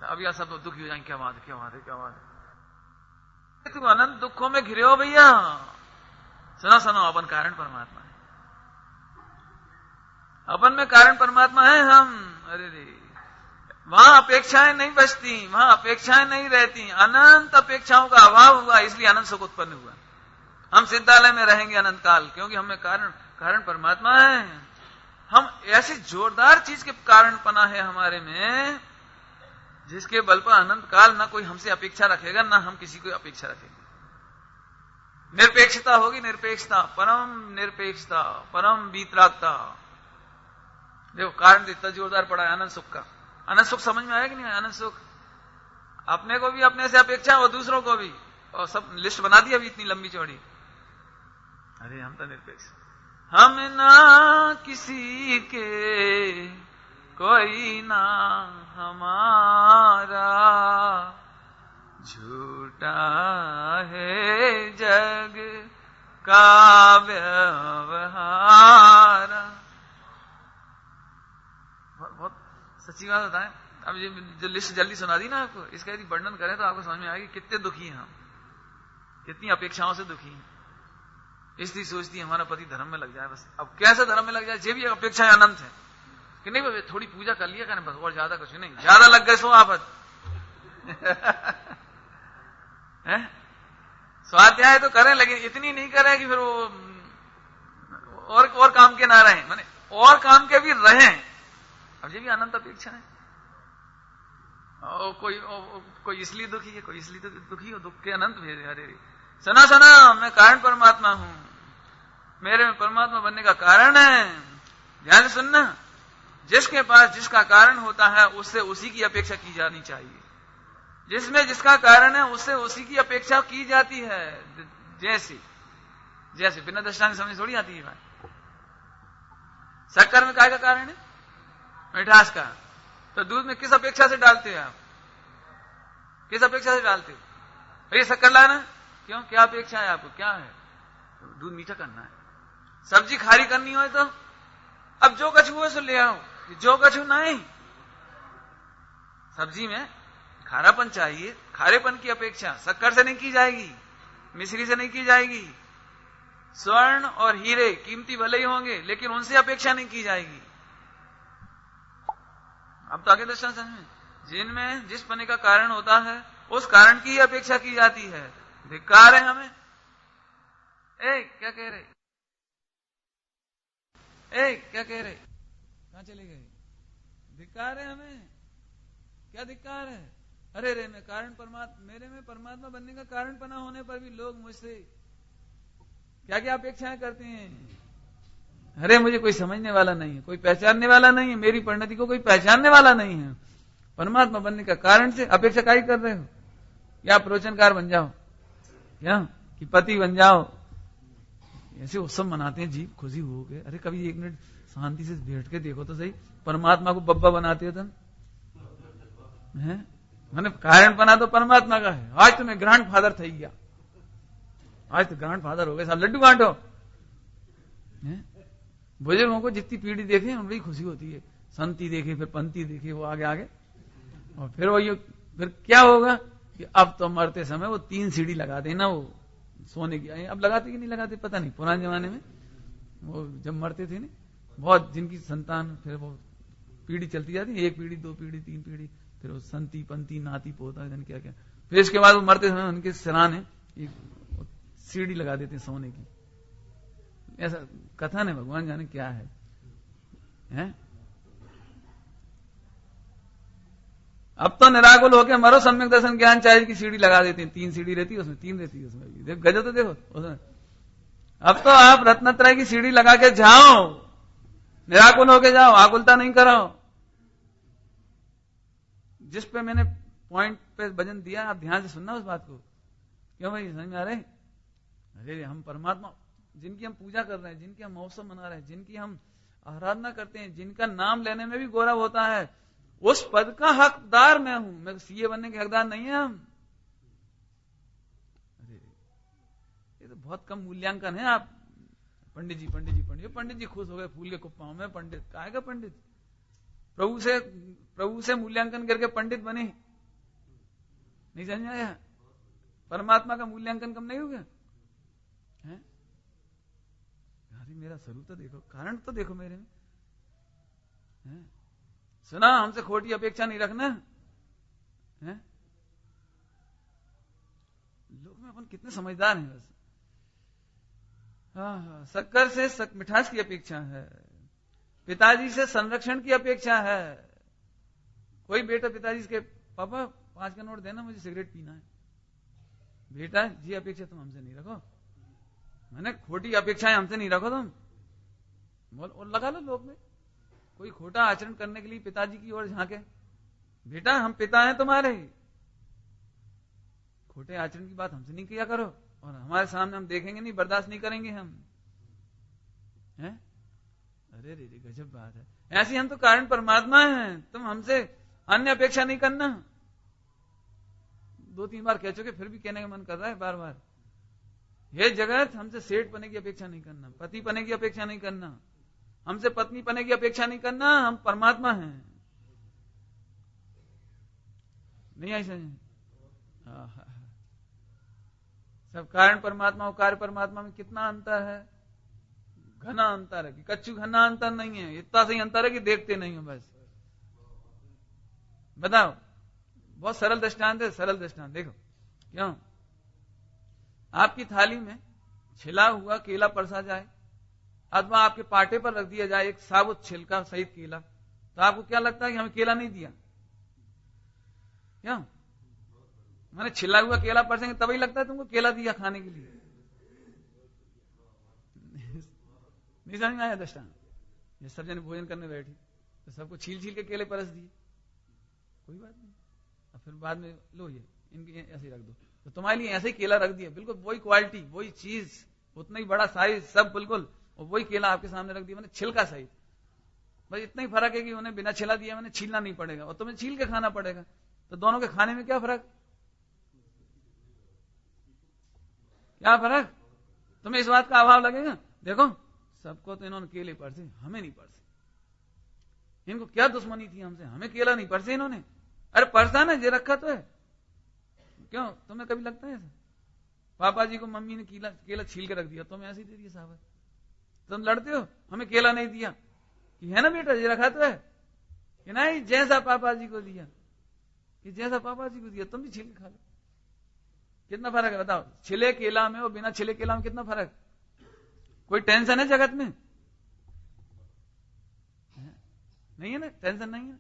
तो अभी आप सब दुखी हो जाएंगे, क्या बात है। तुम अनंत दुखों में घिरे हो भैया। सुनो, अपन कारण परमात्मा है, अपन में कारण परमात्मा है हम। अरे रे, वहां अपेक्षाएं नहीं बचती, वहां अपेक्षाएं नहीं रहती। अनंत अपेक्षाओं का अभाव हुआ, इसलिए अनंत सुख उत्पन्न हुआ। हम सिद्धालय में रहेंगे अनंत काल, क्योंकि हमें कारण परमात्मा है। हम ऐसी जोरदार चीज के कारण पना है हमारे में, जिसके बल पर अनंत काल ना कोई हमसे अपेक्षा रखेगा, ना हम किसी को अपेक्षा रखेंगे। निरपेक्षता होगी, परम निरपेक्षता, परम वीतरागता। देखो कारण तो इतना जोरदार पड़ा है अनंत सुख का। अनंत सुख समझ में आया कि नहीं? अनंत सुख अपने को भी अपने से अपेक्षा और दूसरों को भी, और सब लिस्ट बना दी अभी इतनी लंबी चौड़ी। अरे हम तो निरपेक्ष, हम ना किसी के, कोई ना हमारा, झूठा है जग का व्यवहार। बहुत सच्ची बात होता है। अब ये जो लिस्ट जल्दी सुना दी ना आपको, इसका यदि वर्णन करें तो आपको समझ में आएगी कितने दुखी हैं हम, कितनी अपेक्षाओं से दुखी हैं। इसलिए सोचती हमारा पति धर्म में लग जाए बस। अब कैसे धर्म में लग जाए? ये भी अपेक्षाएं अनंत है कि नहीं भाई, थोड़ी पूजा कर लिया करें बस, और ज्यादा कुछ नहीं। ज्यादा लग गए सो आफत। स्वाध्याय तो करें, लेकिन इतनी नहीं करें कि फिर वो और काम के ना रहें, माने और काम के भी रहें। अब ये भी अनंत अपेक्षा है। कोई इसलिए दुखी है, कोई इसलिए दुखी हो, दुख के अनंत भेद। अरे सना, मैं कारण परमात्मा हूं, मेरे में परमात्मा बनने का कारण है। ध्यान से सुनना, जिसके पास जिसका कारण होता है उससे उसी की अपेक्षा की जानी चाहिए। जिसमें जिसका कारण है उससे उसी की अपेक्षा की जाती है। जैसे बिना दृष्टांत समझ थोड़ी आती है बात। शक्कर में काय का कारण है? मिठास का। तो दूध में किस अपेक्षा से डालते हो आप? किस अपेक्षा से डालते हो? भैया शक्कर लाना, क्यों? क्या अपेक्षा है आपको? क्या है? तो दूध मीठा करना है। सब्जी खारी करनी हो तो अब जो कछु है सो ले आओ, जो कछु नहीं। सब्जी में खारापन चाहिए, खारेपन की अपेक्षा शक्कर से नहीं की जाएगी, मिश्री से नहीं की जाएगी। स्वर्ण और हीरे कीमती भले ही होंगे, लेकिन उनसे अपेक्षा नहीं की जाएगी। अब तो आगे दर्शन समझ, जिनमें जिस पने का कारण होता है उस कारण की अपेक्षा की जाती है। धिक्कार है हमें। क्या कह रहे? क्या कह रहे? कहां चले गए? धिक्कार है हमें। क्या धिक्कार है? अरे रे, मैं कारण परमात्मा, मेरे में परमात्मा बनने का कारण पना होने पर भी लोग मुझसे क्या क्या अपेक्षाएं करते हैं। अरे मुझे कोई समझने वाला नहीं है, कोई पहचानने वाला नहीं है, मेरी परिणति को कोई पहचानने वाला नहीं है। परमात्मा बनने का कारण से अपेक्षा का ही कर रहे हो, या प्रवचनकार बन जाओ, क्या कि पति बन जाओ, ऐसे उत्सव मनाते हैं जीव खुशी हो गए। अरे कभी एक मिनट शांति से बैठ के देखो तो सही, परमात्मा को बब्बा बनाते हो तुम, है मैंने कारण बना तो परमात्मा का है। आज तुम्हें ग्रैंड फादर थी गया, आज तो ग्रैंड फादर हो गए, साहब लड्डू बांटो। बुजुर्गों को जितनी पीढ़ी देखे उनकी खुशी होती है, संति देखे फिर पंक्ति देखे, वो आगे आगे, और फिर वो फिर क्या होगा कि अब तो मरते समय वो 3 सीढ़ी लगा देना, वो सोने की। अब लगाते कि नहीं लगाते पता नहीं, पुराने जमाने में वो जब मरते थे ना, बहुत जिनकी संतान, फिर वो पीढ़ी चलती जाती, 1 पीढ़ी 2 पीढ़ी 3 पीढ़ी, फिर वो संती पंती नाती पोता जन क्या क्या, फिर इसके बाद वो मरते समय उनके सिराने एक सीढ़ी लगा देते हैं सोने की। ऐसा कथन है, भगवान जाने क्या है? अब तो निराकुल होके मरो, सम्यक दर्शन ज्ञान चाहिए की सीढ़ी लगा देते हैं, 3 सीढ़ी रहती है उसमें, 3 रहती है उसमें, देख गजब तो देखो उसमें। अब तो आप रत्नत्रय की सीढ़ी लगा के जाओ, निराकुल होके जाओ, आकुलता नहीं करो। जिस पे मैंने पॉइंट पे वजन दिया, आप ध्यान से सुनना उस बात को। क्यों भाई, समझ में आ रहे? अरे हम परमात्मा जिनकी हम पूजा कर रहे हैं, जिनकी हम महोत्सव मना रहे हैं, जिनकी हम आराधना करते हैं, जिनका नाम लेने में भी गौरव होता है, उस पद का हकदार मैं हूं। मैं सीए बनने के हकदार नहीं है हम। अरे ये तो बहुत कम मूल्यांकन है। आप पंडित जी खुश हो गए, फूल के कुप्पाओं में पंडित, काहे का पंडित? प्रभु से मूल्यांकन करके पंडित बने, नहीं समझ आया? परमात्मा का मूल्यांकन कम नहीं हो गया है? अरे मेरा स्वरूप तो देखो, कारण तो देखो मेरे में है? सुना, हमसे खोटी अपेक्षा नहीं रखना है? लोग में अपन कितने समझदार हैं बस। हाँ, शक्कर से मिठास की अपेक्षा है, पिताजी से संरक्षण की अपेक्षा है। कोई बेटा पिताजी के, पापा 5 का नोट देना, मुझे सिगरेट पीना है। बेटा जी अपेक्षा तुम हमसे नहीं रखो, मैंने खोटी अपेक्षाएं हमसे नहीं रखो तुम। बोल और लगा लो लोग में कोई खोटा आचरण करने के लिए पिताजी की ओर झांके, बेटा हम पिता हैं तुम्हारे, खोटे आचरण की बात हमसे नहीं किया करो, और हमारे सामने हम देखेंगे नहीं, बर्दाश्त नहीं करेंगे हम, हैं? अरे रे गजब बात है। ऐसी हम तो कारण परमात्मा हैं, तुम हमसे अन्य अपेक्षा नहीं करना। 2-3 बार कह चुके, फिर भी कहने का मन कर रहा है बार बार। ये जगत हमसे सेठ बने की अपेक्षा नहीं करना, पति बने की अपेक्षा नहीं करना, हमसे पत्नी बने की अपेक्षा नहीं करना। हम परमात्मा हैं, नहीं ऐसा है? सब कारण परमात्मा और कार्य परमात्मा में कितना अंतर है? घना अंतर है कि कच्चू घना अंतर नहीं है, इतना सही अंतर है कि देखते नहीं हो बस। बताओ, बहुत सरल दृष्टांत है, सरल दृष्टांत देखो। क्यों? आपकी थाली में छिला हुआ केला परसा जाए, अथवा आपके पाटे पर रख दिया जाए एक साबुत छिलका सहित केला, तो आपको क्या लगता है कि हमें केला नहीं दिया? क्या मैंने छिला हुआ केला परसेंगे तभी लगता है तुमको केला दिया खाने के लिए? नहीं समझ में आया दृष्टांत? ये सब जने भोजन करने बैठी तो सबको छील छील के केले परस दिए, कोई बात नहीं, और फिर बाद में लो ये इनके ऐसे ही रख दो, तो तुम्हारे लिए ऐसे ही केला रख दिया, बिल्कुल वही क्वालिटी, वही चीज, उतना ही बड़ा साइज, सब बिल्कुल, और वही केला आपके सामने रख दिया, मैंने छिलका सहित। बस इतना ही फर्क है कि उन्हें बिना छिला दिया मैंने छीलना नहीं पड़ेगा, और तुम्हें छील के खाना पड़ेगा। तो दोनों के खाने में क्या फर्क? क्या फर्क? तुम्हें इस बात का अभाव लगेगा? देखो सबको तो इन्होंने केले परसे, हमें नहीं परसे। इनको क्या दुश्मनी थी हमसे? हमें केला नहीं परसे इन्होंने। अरे परसा ना, जे रखा तो है। क्यों तुम्हें कभी लगता है ऐसा? पापा जी को मम्मी ने केला छील के रख दिया, तुम्हें ऐसे ही दे दिया साहब, तुम लड़ते हो हमें केला नहीं दिया, कि है ना बेटा ये रखा तो है, कि नहीं जैसा पापा जी को दिया, कि जैसा पापा जी को दिया तुम भी छील के खा लो। कितना फर्क है बताओ? छिले केला में और बिना छिले केला में कितना फर्क? कोई टेंशन है जगत में? नहीं है ना, टेंशन नहीं है।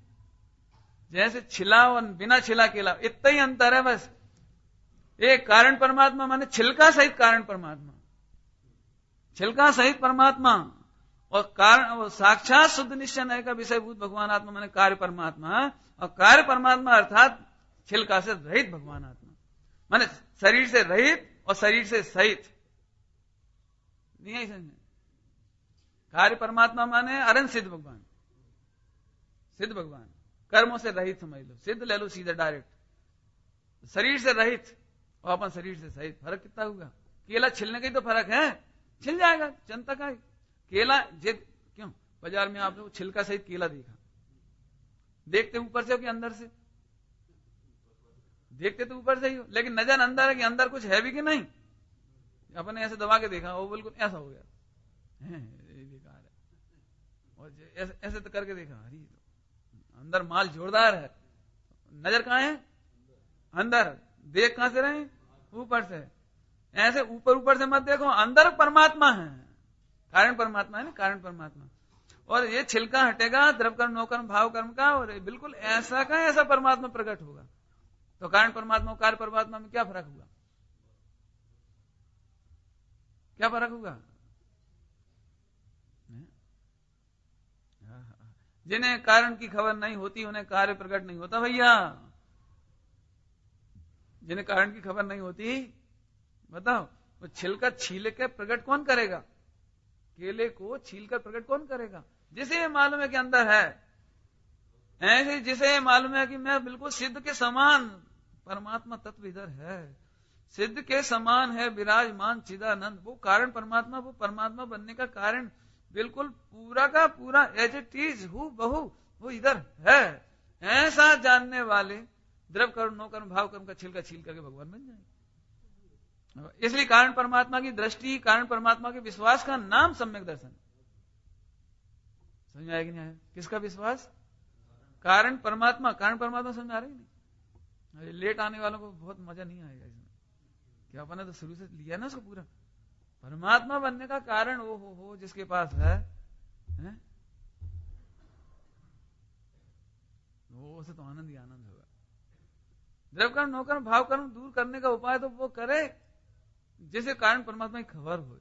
जैसे छिला और बिना छिला केला, इतना ही अंतर है बस। एक कारण परमात्मा माने छिलका सहित कारण परमात्मा, छिलका सहित परमात्मा, और कारण वो साक्षात शुद्ध निश्चय नय का विषयभूत भगवान आत्मा माने कार्य परमात्मा, और कार्य परमात्मा अर्थात छिलका से रहित भगवान आत्मा, माने शरीर से रहित और शरीर से सहित। नहीं है समझ? कार्य परमात्मा माने अरन सिद्ध भगवान, सिद्ध भगवान, कर्मों से रहित समझ लो, सिद्ध ले लो सीधा डायरेक्ट, शरीर से रहित और अपन शरीर से सहित। फर्क कितना होगा? केला छिलने का ही तो फर्क है, छिल जाएगा जनता का। केला क्यों बाजार में आपने वो छिलका सहित केला देखा? देखते ऊपर से हो कि अंदर से? देखते तो ऊपर से ही हो, लेकिन नजर अंदर है कि अंदर कुछ है भी कि नहीं। अपने ऐसे दबा के देखा, वो बिल्कुल ऐसा हो गया, बेकार है। और ऐसे तो करके देखा, अरे अंदर माल जोरदार है, नजर कहां है? अंदर। देख कहां से रहे? ऊपर से। ऐसे ऊपर ऊपर से मत देखो, अंदर परमात्मा है, कारण परमात्मा है ना, कारण परमात्मा। और ये छिलका हटेगा द्रव्य कर्म नौकर्म भाव कर्म का, और बिल्कुल ऐसा का ऐसा परमात्मा प्रकट होगा। तो कारण परमात्मा और कार्य परमात्मा में क्या फर्क हुआ? क्या फर्क होगा? जिन्हें कारण की खबर नहीं होती उन्हें कार्य प्रकट नहीं होता भैया। जिन्हें कारण की खबर नहीं होती, बताओ वो छिलका छील के प्रकट कौन करेगा? केले को छील कर प्रकट कौन करेगा? जिसे मालूम है कि अंदर है। ऐसे जिसे मालूम है कि मैं बिल्कुल सिद्ध के समान, परमात्मा तत्व इधर है, सिद्ध के समान है विराजमान चिदानंद, वो कारण परमात्मा, वो परमात्मा बनने का कारण बिल्कुल पूरा का पूरा एज इट इज हु बहु वो इधर है। ऐसा जानने वाले द्रव्य कर्म नौकर्म भाव कर्म का छिलका छील करके भगवान बन जाए। इसलिए कारण परमात्मा की दृष्टि, कारण परमात्मा के विश्वास का नाम सम्यक दर्शन। समझ में आया कि नहीं आया? किसका विश्वास? कारण परमात्मा। कारण परमात्मा समझ में आ रही नहीं? लेट आने वालों को बहुत मजा नहीं आएगा इसमें, क्या अपने तो शुरू से लिया ना उसको पूरा। परमात्मा बनने का कारण वो हो जिसके पास है? वो उसे तो आनंद ही आनंद होगा। द्रव्य कर्म नौकर्म भाव कर्म दूर करने का उपाय तो वो करे जिसे कारण परमात्मा की खबर हो।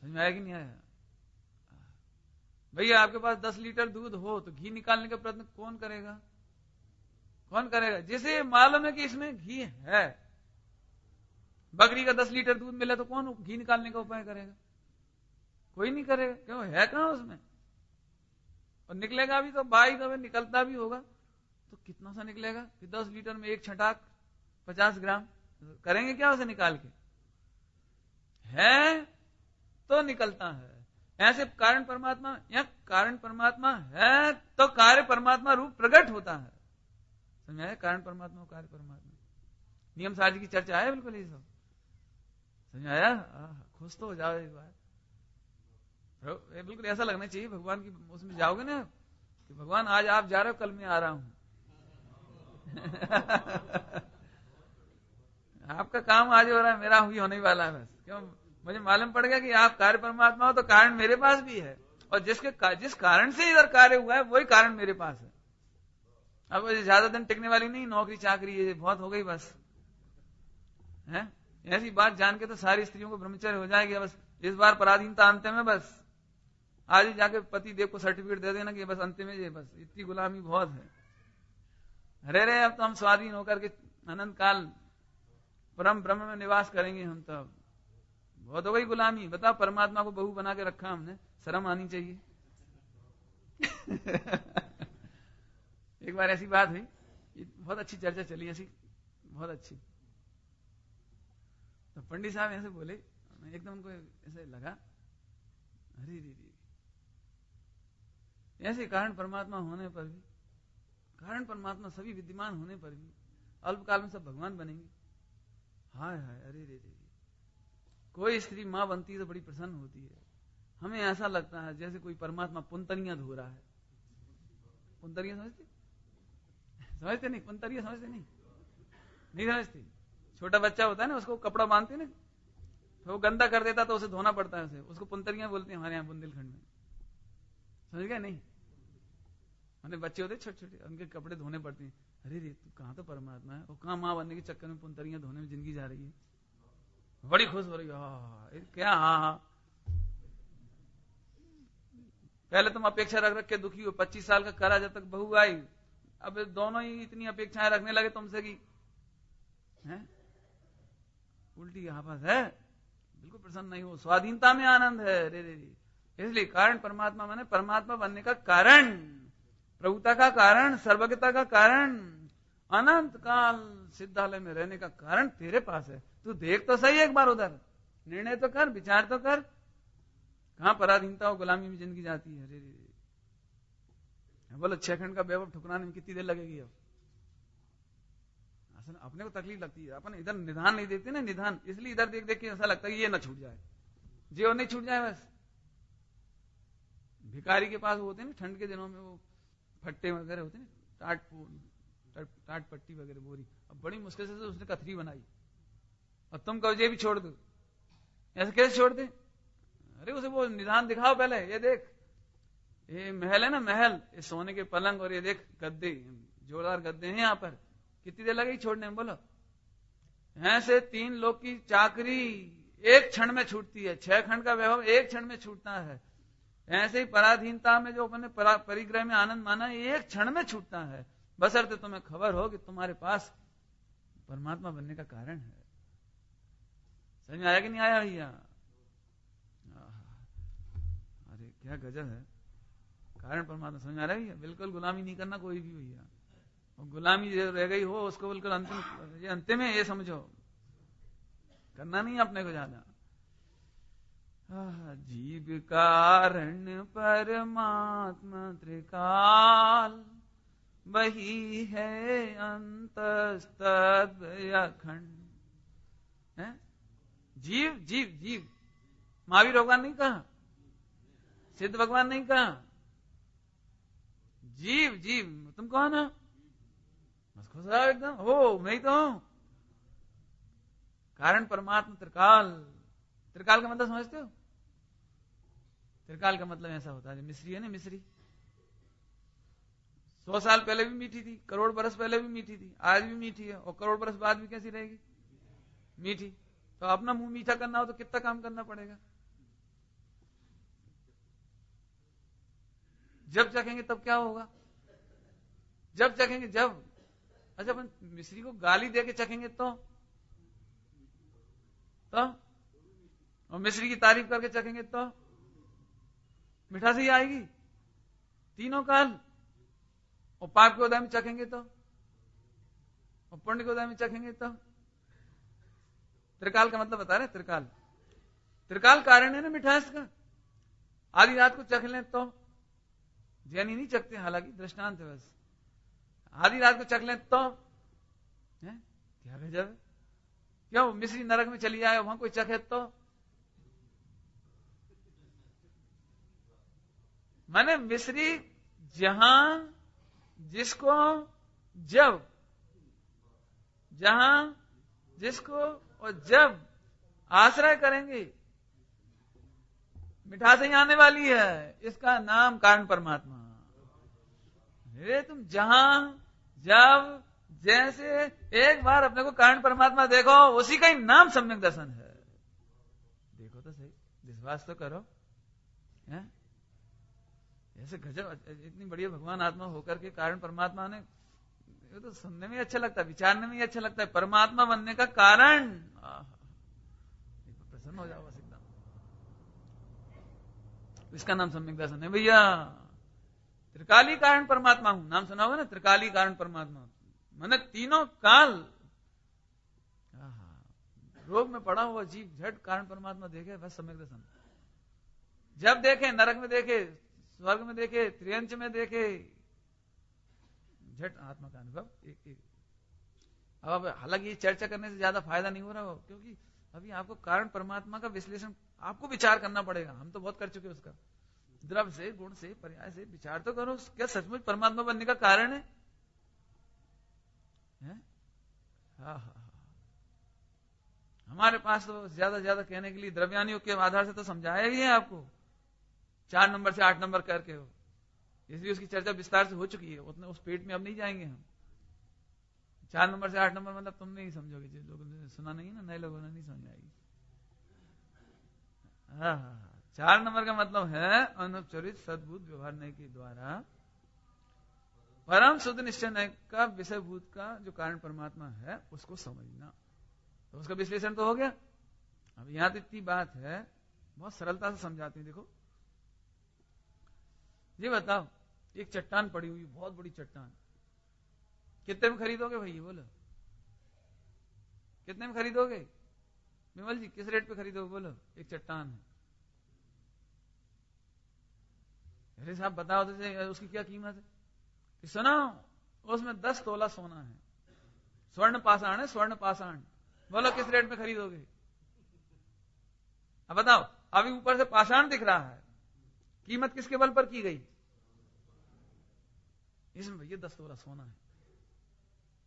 समझ में आया कि नहीं आया? भैया आपके पास 10 लीटर दूध हो तो घी निकालने का प्रयत्न कौन करेगा? कौन करेगा? जिसे मालूम है कि इसमें घी है। बकरी का 10 लीटर दूध मिले तो कौन घी निकालने का उपाय करेगा? कोई नहीं करेगा। क्यों? है कहां उसमें? और निकलेगा भी तो बाई कभी निकलता भी होगा तो कितना सा निकलेगा कि 10 लीटर में एक छटाक 50 ग्राम करेंगे क्या उसे निकाल के? है तो निकलता है। ऐसे कारण परमात्मा, या कारण परमात्मा है तो कार्य परमात्मा रूप प्रकट होता है। समझाया? कारण परमात्मा कार्य परमात्मा नियम साजी की चर्चा है बिल्कुल ये सब। समझाया? खुश तो हो जाओ एक बार। बिल्कुल ऐसा लगना चाहिए भगवान की उसमें जाओगे ना कि भगवान आज आप जा रहे हो, कल मैं आ रहा हूं। आपका काम आज हो रहा है, मेरा ही होने वाला है बस। क्यों? मुझे मालूम पड़ गया कि आप कार्य परमात्मा हो तो कारण मेरे पास भी है, और जिस कारण से इधर कार्य हुआ है वही कारण मेरे पास है। अब ज्यादा दिन टिकने वाली नहीं नौकरी चाकरी, ये बहुत हो गई बस है। ऐसी बात जान के तो सारी स्त्रियों को ब्रह्मचर्य हो जाएगी। बस इस बार पराधीनता अंतिम में, बस आज ही जाके पति देव को सर्टिफिकेट दे देना कि बस अंतिम में, बस इतनी गुलामी बहुत है। अरे अब तो हम स्वाधीन होकर के अनंत काल परम ब्रह्म में निवास करेंगे हम। तो बहुत हो गई गुलामी। बताओ, परमात्मा को बहू बना के रखा हमने, शर्म आनी चाहिए। एक बार ऐसी बात हुई, बहुत अच्छी चर्चा चली ऐसी, बहुत अच्छी। तो पंडित साहब ऐसे बोले, एकदम उनको ऐसे लगा, अरे ऐसे कारण परमात्मा होने पर भी, कारण परमात्मा सभी विद्यमान होने पर भी अल्पकाल में सब भगवान बनेंगे। हाय हाय, अरे कोई स्त्री मां बनती है तो बड़ी प्रसन्न होती है। हमें ऐसा लगता है जैसे कोई परमात्मा पुंतरियां धो रहा है। पुंतरियां समझते नहीं? पुंतरियां समझते नहीं समझती। छोटा बच्चा होता है ना, उसको कपड़ा बांधते ना, तो वो गंदा कर देता तो उसे धोना पड़ता है, उसको पुंतरियां बोलते हैं हमारे यहाँ बुंदेलखंड में। समझ गए? नहीं, मैंने बच्चे होते छोटे छोटे, उनके कपड़े धोने पड़ते हैं। अरे तू कहां तो परमात्मा है, वो कहां मां बनने के चक्कर में पुंतरियां धोने में जिंदगी जा रही है। बड़ी खुश हो रही है, क्या? हाँ। पहले तुम अपेक्षा रख रख के दुखी हो, 25 साल का करा जब तक बहू आई, अब दोनों ही इतनी अपेक्षाएं रखने लगे तुमसे की है? उल्टी यहां पर है, बिल्कुल प्रसन्न नहीं हो, स्वाधीनता में आनंद है। रे रे रे। इसलिए कारण परमात्मा माने परमात्मा बनने का कारण, प्रभुता का कारण, सर्वज्ञता का कारण, अनंत काल सिद्धालय में रहने का कारण तेरे पास है। तू देख तो सही एक बार उधर, निर्णय तो कर, विचार तो कर, कहां पराधीनता और गुलामी में जिंदगी जाती है। रे रे रे। बोलो 6 खंड का वैभव ठुकराने में कितनी देर लगेगी? अब असल अपने को तकलीफ लगती है, अपन इधर निधान नहीं देखते ना, निधान, इसलिए इधर देख देख के ऐसा लगता है कि ये ना छूट जाए, जी और नहीं छूट जाए बस। भिखारी के पास होते हैं ना ठंड के दिनों में वो फट्टे वगैरह होते हैं, टाट पट्टी वगैरह बोरी, अब बड़ी मुश्किल से उसने कथरी बनाई और तुम कहो ये भी छोड़ दो, ऐसे कैसे छोड़ दे? अरे उसे वो निधान दिखाओ पहले, ये देख ये महल है ना महल, ये सोने के पलंग और ये देख गद्दे, जोरदार गद्दे हैं यहाँ पर, कितनी देर लगेगी छोड़ने में? बोलो। ऐसे 3 लोग की चाकरी एक क्षण में छूटती है, 6 खंड का वैभव एक क्षण में छूटता है। ऐसे ही पराधीनता में जो अपने परिग्रह में आनंद माना एक क्षण में छूटता है, बशर्ते तुम्हें खबर हो कि तुम्हारे पास परमात्मा बनने का कारण है। समझ में आया कि नहीं आया भैया? अरे क्या गजब है, कारण परमात्मा। समझ में आ रहा है भैया? बिल्कुल गुलामी नहीं करना कोई भी भैया, और गुलामी जो रह गई हो उसको बिल्कुल अंतिम है, ये समझो, करना नहीं अपने को ज्यादा। जीव कारण परमात्मा त्रिकाल, वही है अंतस्तद अखंड। जीव जीव जीव, महावीर भगवान नहीं कहा, सिद्ध भगवान नहीं कहा, जीव जीव। तुम कौन हो? बस खुश रहो एकदम, हो मैं ही तो हूं। कारण परमात्मा त्रिकाल, त्रिकाल का मतलब समझते हो? त्रिकाल का मतलब ऐसा होता है, मिश्री है ना, मिश्री 100 साल पहले भी मीठी थी, करोड़ बरस पहले भी मीठी थी, आज भी मीठी है, और करोड़ बरस बाद भी कैसी रहेगी? मीठी। तो अपना मुंह मीठा करना हो तो कितना काम करना पड़ेगा? जब चखेंगे तब क्या होगा? जब चखेंगे जब। अच्छा अपन मिश्री को गाली दे के चखेंगे तो और मिश्री की तारीफ करके चखेंगे तो मिठास ही आएगी तीनों काल। और पाप के उदय में चखेंगे तो, और पुण्य के उदय में चखेंगे तो। त्रिकाल का मतलब बता रहे, त्रिकाल, त्रिकाल कारण है ना मिठास का। आधी रात को चख लें तो, जैनी नहीं चखते हालांकि, दृष्टांत है बस। आधी रात को चख लें तो है? क्या गजब है। क्यों मिश्री नरक में चली जाए वहां कोई चखे तो? माने मिश्री जहां जिसको जब, जहां जिसको और जब आश्रय करेंगे मिठास ही आने वाली है। इसका नाम कारण परमात्मा। अरे तुम जहां जब जैसे एक बार अपने को कारण परमात्मा देखो, उसी का ही नाम सम्यक दर्शन है। देखो तो सही, विश्वास तो करो। है? ऐसे गजब, इतनी बढ़िया भगवान आत्मा होकर के कारण परमात्मा ने, ये तो सुनने में अच्छा लगता है, विचारने में अच्छा लगता है। परमात्मा बनने का कारण, प्रसन्न हो जाओ बस एकदम। इसका नाम सम्यक दर्शन है भैया। त्रिकाली कारण परमात्मा हूं, नाम सुना होगा ना, त्रिकाली कारण परमात्मा। मैंने तीनों काल रोग में पड़ा हुआ जीव झट कारण परमात्मा देखे, बस सम्यक दर्शन। जब देखे नरक में देखे, स्वर्ग में देखे, त्रियंच में देखे, झट आत्मा का अनुभव एक एक। अब हालांकि ये चर्चा करने से ज्यादा फायदा नहीं हो रहा हो, क्योंकि अभी आपको कारण परमात्मा का विश्लेषण आपको विचार करना पड़ेगा। हम तो बहुत कर चुके उसका, द्रव्य से, गुण से, पर्याय से विचार तो करो। क्या सचमुच परमात्मा बनने का कारण है? हाँ हाँ, हमारे पास तो ज्यादा ज्यादा कहने के लिए द्रव्यानियों के आधार से तो समझाया ही है आपको, 4 नंबर से 8 नंबर करके हो, इसलिए उसकी चर्चा विस्तार से हो चुकी है, उतने उस पेट में अब नहीं जाएंगे हम। 4 नंबर से 8 नंबर मतलब तुम नहीं समझोगे, जिन लोगों ने सुना नहीं ना, नए लोगों ने नहीं समझ आएगी। हाँ हाँ, 4 नंबर का मतलब है अनुपचरित सद्भूत व्यवहार के द्वारा परम शुद्ध निश्चय का विषयभूत का जो कारण परमात्मा है उसको समझना। तो उसका विश्लेषण तो हो गया। अब यहां तो इतनी बात है, बहुत सरलता से समझाते हैं। देखो ये बताओ, एक चट्टान पड़ी हुई, बहुत बड़ी चट्टान, कितने में खरीदोगे भाई? बोलो कितने में खरीदोगे? विमल जी किस रेट पे खरीदोगे? बोलो। एक चट्टान है, अरे साहब बताओ तो उसकी क्या कीमत है? कि सुनो, उसमें 10 तोला सोना है, स्वर्ण पाषाण है, स्वर्ण पाषाण। बोलो किस रेट में खरीदोगे? अब बताओ, अभी ऊपर से पाषाण दिख रहा है, कीमत किसके बल पर की गई? इसमें भैया 10 तोला सोना है।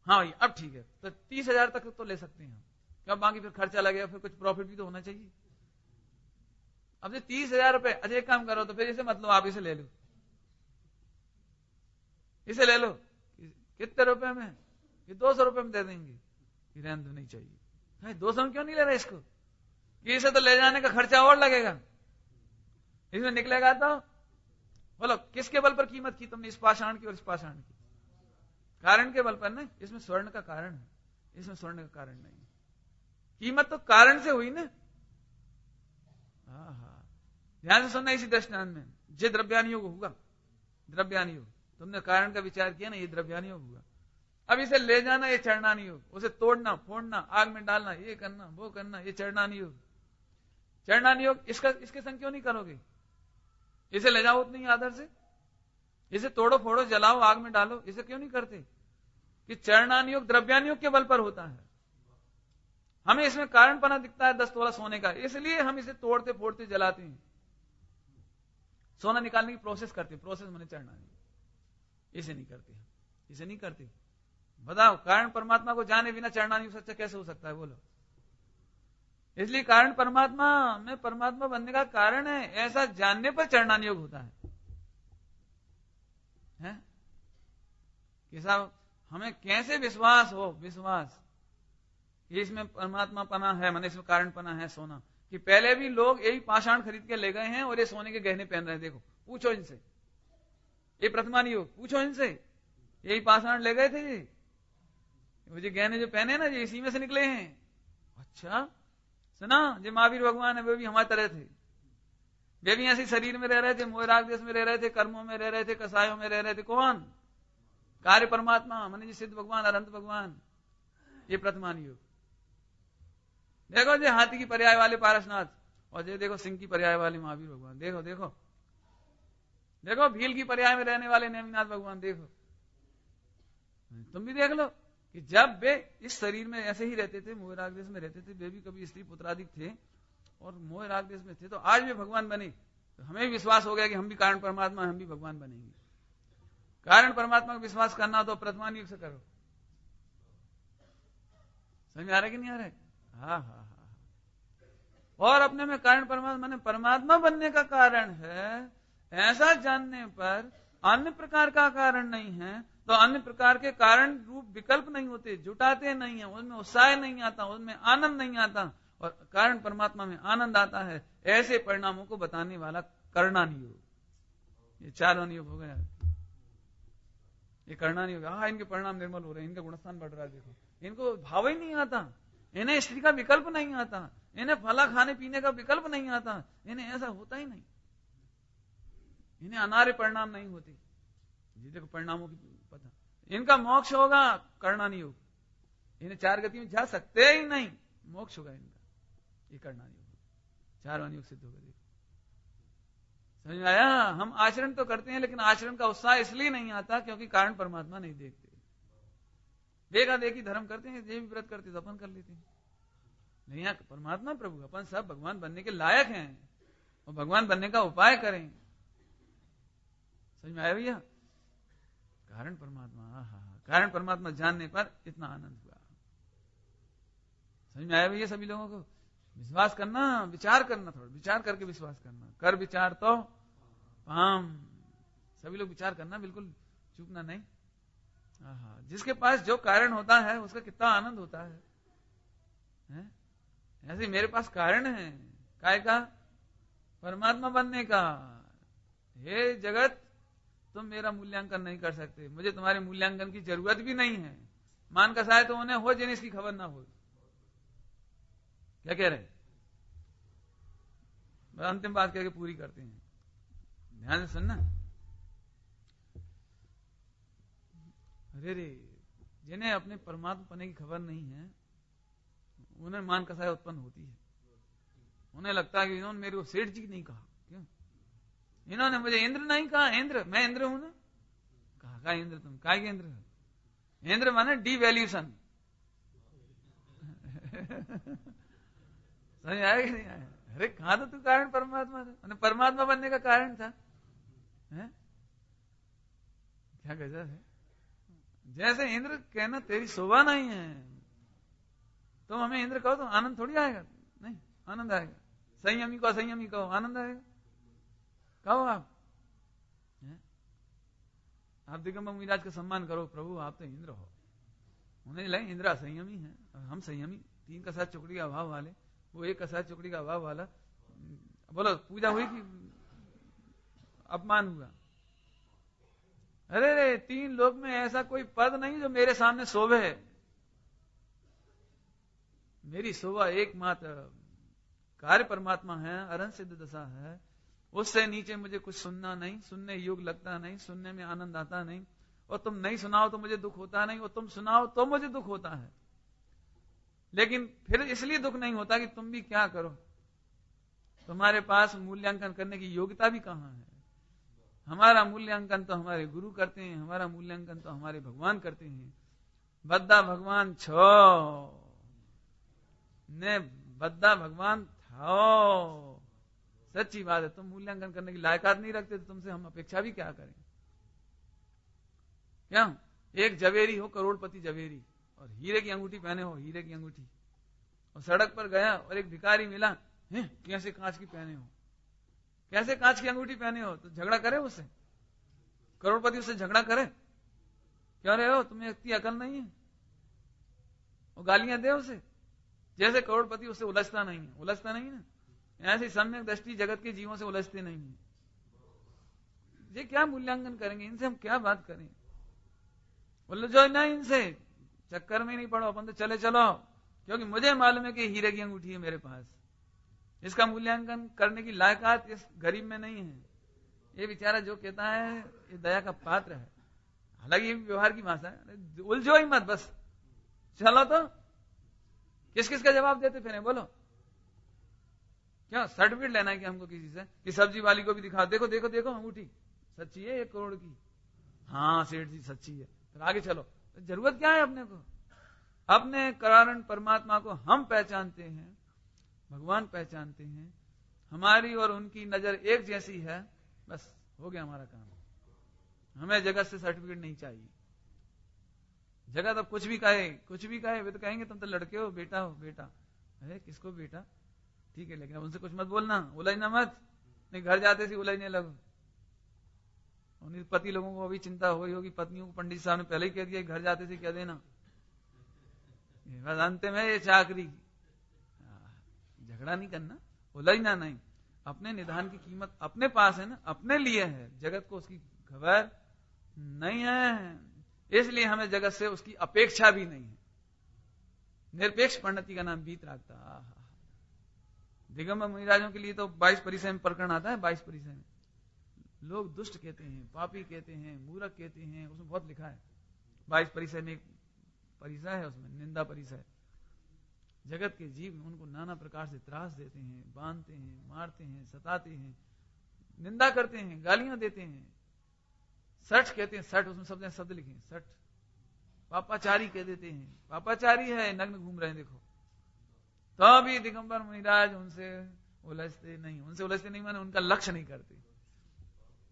हाँ भाई अब ठीक है, तो 30,000 तक तो ले सकते हैं हम, क्या बाकी फिर खर्चा लगेगा, फिर कुछ प्रॉफिट भी तो होना चाहिए। अब ये 30,000 रुपए, अच्छा एक काम करो, तो फिर इसे मतलब आप इसे ले लो, इसे ले लो। कितने रुपए में? ये 200 रुपए में दे देंगे। रहने दो, नहीं चाहिए। 200 में क्यों नहीं ले रहे इसको? कि इसे तो ले जाने का खर्चा और लगेगा, इसमें निकलेगा तो। बोलो किसके बल पर कीमत की तुमने, इस पाषाण की और इस पाषाण की? कारण के बल पर नहीं, इसमें स्वर्ण का कारण है, इसमें स्वर्ण का कारण नहीं। कीमत तो कारण से हुई ना। ध्यान से सुनना इसी दृष्टांत में, जे द्रव्यानुयोग होगा, द्रव्यानुयोग, तुमने कारण का विचार किया ना, ये द्रव्यानुयोग हुआ। अब इसे ले जाना, ये चरणानुयोग, उसे तोड़ना फोड़ना, आग में डालना, ये करना वो करना, ये चरणानुयोग। चरणानुयोग इसके संग क्यों नहीं करोगे? इसे ले जाओ उतनी आदर से, इसे तोड़ो फोड़ो जलाओ आग में डालो, इसे क्यों नहीं करते? कि चरणानुयोग द्रव्यानुयोग के बल पर होता है। हमें इसमें कारणपना दिखता है 10 तोला सोने का, इसलिए हम इसे तोड़ते फोड़ते जलाते हैं, सोना निकालने की प्रोसेस करते हैं। प्रोसेस मैंने चरणानुयोग, इसे नहीं करते, इसे नहीं करते। बताओ कारण परमात्मा को जाने बिना चरणानुयोग सच्चा कैसे हो सकता है? बोलो। इसलिए कारण परमात्मा में परमात्मा बनने का कारण है, ऐसा जानने पर चरणानुयोग होता है। कि साहब हमें कैसे विश्वास हो, विश्वास कि इसमें परमात्मा पना है, मैंने इसमें कारण पना है सोना। कि पहले भी लोग यही पाषाण खरीद के ले गए हैं और ये सोने के गहने पहन रहे हैं। देखो पूछो इनसे, ये प्रथमानुयोग, पूछो इनसे, यही पाषाण ले गए थे मुझे गहने जो पहने ना, ये इसी में से निकले हैं। अच्छा सुना, जो महावीर भगवान है वे भी हमारी तरह थे, वे भी ऐसे शरीर में रह रहे थे, मोहराग देश में रह रहे थे, कर्मों में रह रहे थे, कसायों में रह रहे थे। कौन? कार्य परमात्मा, माने जी सिद्ध भगवान, अनंत भगवान, ये प्रथमानुयोग। देखो जो हाथी की पर्याय वाले पारसनाथ, और ये देखो सिंह की पर्याय वाले महावीर भगवान। देखो देखो देखो, भील की पर्याय में रहने वाले नेमिनाथ भगवान। देखो तुम भी देख लो कि जब वे इस शरीर में ऐसे ही रहते थे, मोहराग देश में रहते थे, वे भी कभी स्त्री पुत्रादिक थे और मोहराग देश में थे, तो आज भी भगवान बने। तो हमें भी विश्वास हो गया कि हम भी कारण परमात्मा, हम भी भगवान बनेंगे। कारण परमात्मा को विश्वास करना तो प्रथमानुयोग से करो। समझ में आ रहा है कि नहीं आ रहा है? हाँ हाँ हाँ। और अपने में कारण परमात्मा ने परमात्मा बनने का कारण है, ऐसा जानने पर अन्य प्रकार का कारण नहीं है, तो अन्य प्रकार के कारण रूप विकल्प नहीं होते, जुटाते नहीं है, उनमें उत्साह नहीं आता, उनमें आनंद नहीं आता, और कारण परमात्मा में आनंद आता है। ऐसे परिणामों को बताने वाला कर्णानुयोग। ये 4 अनुयोग हो गया, ये कर्णानुयोग। हाँ इनके परिणाम निर्मल हो रहे हैं, इनका गुणस्थान बढ़ रहा है। देखो इनको भाव ही नहीं आता, इन्हें स्त्री का विकल्प नहीं आता, इन्हें फला खाने पीने का विकल्प नहीं आता, इन्हें ऐसा होता ही नहीं, इन्हें अनार्य परिणाम नहीं होते। जी देखो परिणामों की पता, इनका मोक्ष होगा कर्णानुयोग, इन्हें 4 गति में जा सकते ही नहीं, मोक्ष होगा इनका, ये कर्णानुयोग। 4 अनुयोग सिद्ध होगा। देखो समझ में आया? हम आचरण तो करते हैं, लेकिन आचरण का उत्साह इसलिए नहीं आता क्योंकि कारण परमात्मा नहीं देखते। देखा देखी धर्म करते हैं, ये भी व्रत करते तो अपन कर लेते हैं, नहीं यहाँ परमात्मा प्रभु, अपन सब भगवान बनने के लायक हैं और भगवान बनने का उपाय करें। समझ में आया भैया? कारण परमात्मा, कारण परमात्मा जानने पर इतना आनंद हुआ। समझ में आया भैया? सभी लोगों को विश्वास करना, विचार करना, थोड़ा विचार करके विश्वास करना, कर विचार तो पाम। सभी लोग विचार करना, बिल्कुल चूकना नहीं। जिसके पास जो कारण होता है उसका कितना आनंद होता है? ऐसे मेरे पास कारण है, काय का परमात्मा बनने का। हे जगत, तुम मेरा मूल्यांकन नहीं कर सकते, मुझे तुम्हारे मूल्यांकन की जरूरत भी नहीं है। मान कसाय तो उन्हें हो जिन्हें इसकी खबर ना हो। क्या कह रहे हैं? अंतिम बात कह के पूरी करते हैं, ध्यान से सुनना। अरे रे, जिन्हें अपने परमात्मा पने की खबर नहीं है, उन्हें मान कसाय उत्पन्न होती है। उन्हें लगता है कि इन्होंने मेरे को सेठ जी नहीं कहा, क्यों? इन्होंने मुझे इंद्र नहीं कहा। इंद्र, मैं इंद्र हूं ना। कहा इंद्र? तुम काय के इंद्र हो? इंद्र माने डिवैल्यूशन। समझ आया कि नहीं आया? अरे कहा तो तू कारण परमात्मा था, परमात्मा बनने का कारण था, है? क्या गजब है। जैसे इंद्र कहना तेरी शोभा नहीं है, तुम हमें इंद्र कहो तो आनंद थोड़ी आएगा। नहीं, आनंद आएगा। संयमी को असंयमी कहो, आनंद आएगा। कहो आप दिगंबर मुनिराज का सम्मान करो, प्रभु आप तो इंद्र हो। उन्हें लगे इंद्र असंयमी है और हम संयमी, 3 कसाय चुकड़ी का अभाव वाले, वो 1 कसाय चुकड़ी का अभाव वाला। बोलो पूजा हुई कि अपमान हुआ? अरे रे, 3 लोक में ऐसा कोई पद नहीं जो मेरे सामने शोभे। मेरी शोभा एकमात्र कार्य परमात्मा है, अरहंत सिद्ध दशा है। उससे नीचे मुझे कुछ सुनना नहीं, सुनने योग्य लगता नहीं, सुनने में आनंद आता नहीं। और तुम नहीं सुनाओ तो मुझे दुख होता नहीं, और तुम सुनाओ तो मुझे दुख होता है। लेकिन फिर इसलिए दुख नहीं होता कि तुम भी क्या करो, तुम्हारे पास मूल्यांकन करने की योग्यता भी कहां है। हमारा मूल्यांकन तो हमारे गुरु करते हैं, हमारा मूल्यांकन तो हमारे भगवान करते हैं। बद्दा भगवान छो ने बद्दा भगवान था। सच्ची बात है, तुम मूल्यांकन करने की लायकात नहीं रखते तो तुमसे हम अपेक्षा भी क्या करें। क्या एक जवेरी हो, करोड़पति जवेरी, और हीरे की अंगूठी पहने हो, हीरे की अंगूठी, और सड़क पर गया और एक भिखारी मिला, कैसे कांच की पहने हो, कैसे कांच की अंगूठी पहने हो, तो झगड़ा करे उससे? करोड़पति उससे झगड़ा करे? क्यों रहे हो, तुम्हें इतनी अकल नहीं है? और गालियां दे उसे, जैसे करोड़पति उससे उलझता नहीं है। उलझता नहीं ना, ऐसी सम्यक दृष्टि जगत के जीवों से उलझते नहीं है। ये क्या मूल्यांकन करेंगे, इनसे हम क्या बात करें? उलझो ना इनसे, चक्कर में नहीं पड़ो, अपन तो चले चलो। क्योंकि मुझे मालूम है कि हीरे की अंगूठी है मेरे पास, इसका मूल्यांकन करने की लायकात इस गरीब में नहीं है। ये बेचारा जो कहता है ये दया का पात्र है, हालांकि ये व्यवहार की भाषा है। उलझो ही मत, बस चलो। तो किस किस का जवाब देते फिर, बोलो? क्या सर्टिफिकेट लेना है कि हमको किसी से, कि सब्जी वाली को भी दिखा, देखो देखो देखो अंगूठी सच्ची है 1 करोड़ की, हाँ सेठ जी सच्ची है, फिर आगे चलो। तो जरूरत क्या है अपने को? अपने कारण परमात्मा को हम पहचानते हैं, भगवान पहचानते हैं, हमारी और उनकी नजर एक जैसी है, बस हो गया हमारा काम। हमें जगत से सर्टिफिकेट नहीं चाहिए। जगत अब कुछ भी कहे, वे तो कहेंगे तुम तो लड़के हो, बेटा हो, बेटा। अरे किसको बेटा? ठीक है, लेकिन अब उनसे कुछ मत बोलना, उलझना मत, नहीं घर जाते से उलझने लगो। उन्हीं पति लोगों को अभी चिंता हो गई होगी, पत्नियों को पंडित साहब ने पहले ही कह दिया घर जाते से कह देना, अंतिम है ये चाकरी। झगड़ा नहीं करना, उलझना नहीं। अपने निधान की कीमत अपने पास है ना, अपने लिए है, जगत को उसकी खबर नहीं है। इसलिए हमें जगत से उसकी अपेक्षा भी नहीं है। निरपेक्ष पंडिती का नाम बीत राखता। दिगंबर मुनिराजों के लिए तो 22 परिचय में प्रकरण आता है। 22 परिचय में लोग दुष्ट कहते हैं, पापी कहते हैं, मूर्ख कहते हैं, उसमें बहुत लिखा है। 22 परिचय में एक परिचय है, उसमें निंदा परिचय। जगत के जीव उनको नाना प्रकार से त्रास देते हैं, बांधते हैं, मारते हैं, सताते हैं, निंदा करते हैं, गालियां देते हैं। सठ कहते हैं, सठ, उसमें शब्द लिखे हैं, सठ। पापाचारी कह देते हैं, पापाचारी है, नग्न घूम रहे हैं, देखो। तो भी दिगंबर मुनिराज उनसे उलझते नहीं माने उनका लक्ष्य नहीं करते।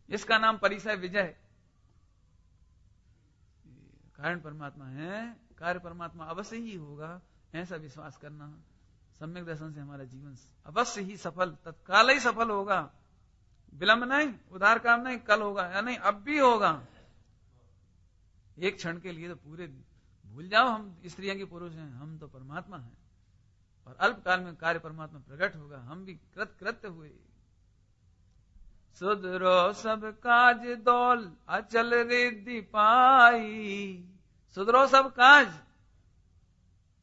इसका नाम परिचय विजय। कारण परमात्मा है, कार्य परमात्मा अवश्य ही होगा, ऐसा विश्वास करना। सम्यक दर्शन से हमारा जीवन अवश्य ही सफल, तत्काल ही सफल होगा, विलंब नहीं, उधार काम नहीं, कल होगा या नहीं अब भी होगा। एक क्षण के लिए तो पूरे भूल जाओ हम स्त्रियां के पुरुष हैं, हम तो परमात्मा हैं, और अल्प काल में कार्य परमात्मा प्रकट होगा, हम भी कृत कृत्य हुए। सुधरो सब काज दौल अचल रिद्धि पाई। सुधरो सब काज,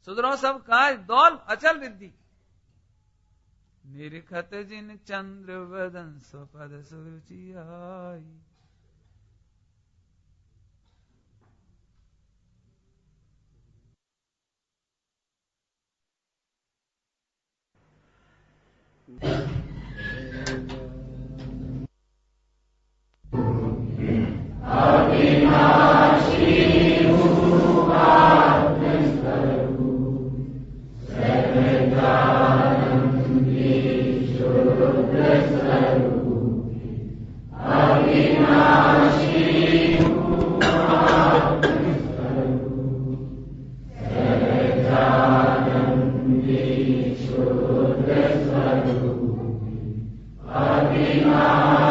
सुधरो सब काज दौल अचल रिद्धि। निरखत जिन चंद्र वदन स्वपद सुरुचि आई।
Amen.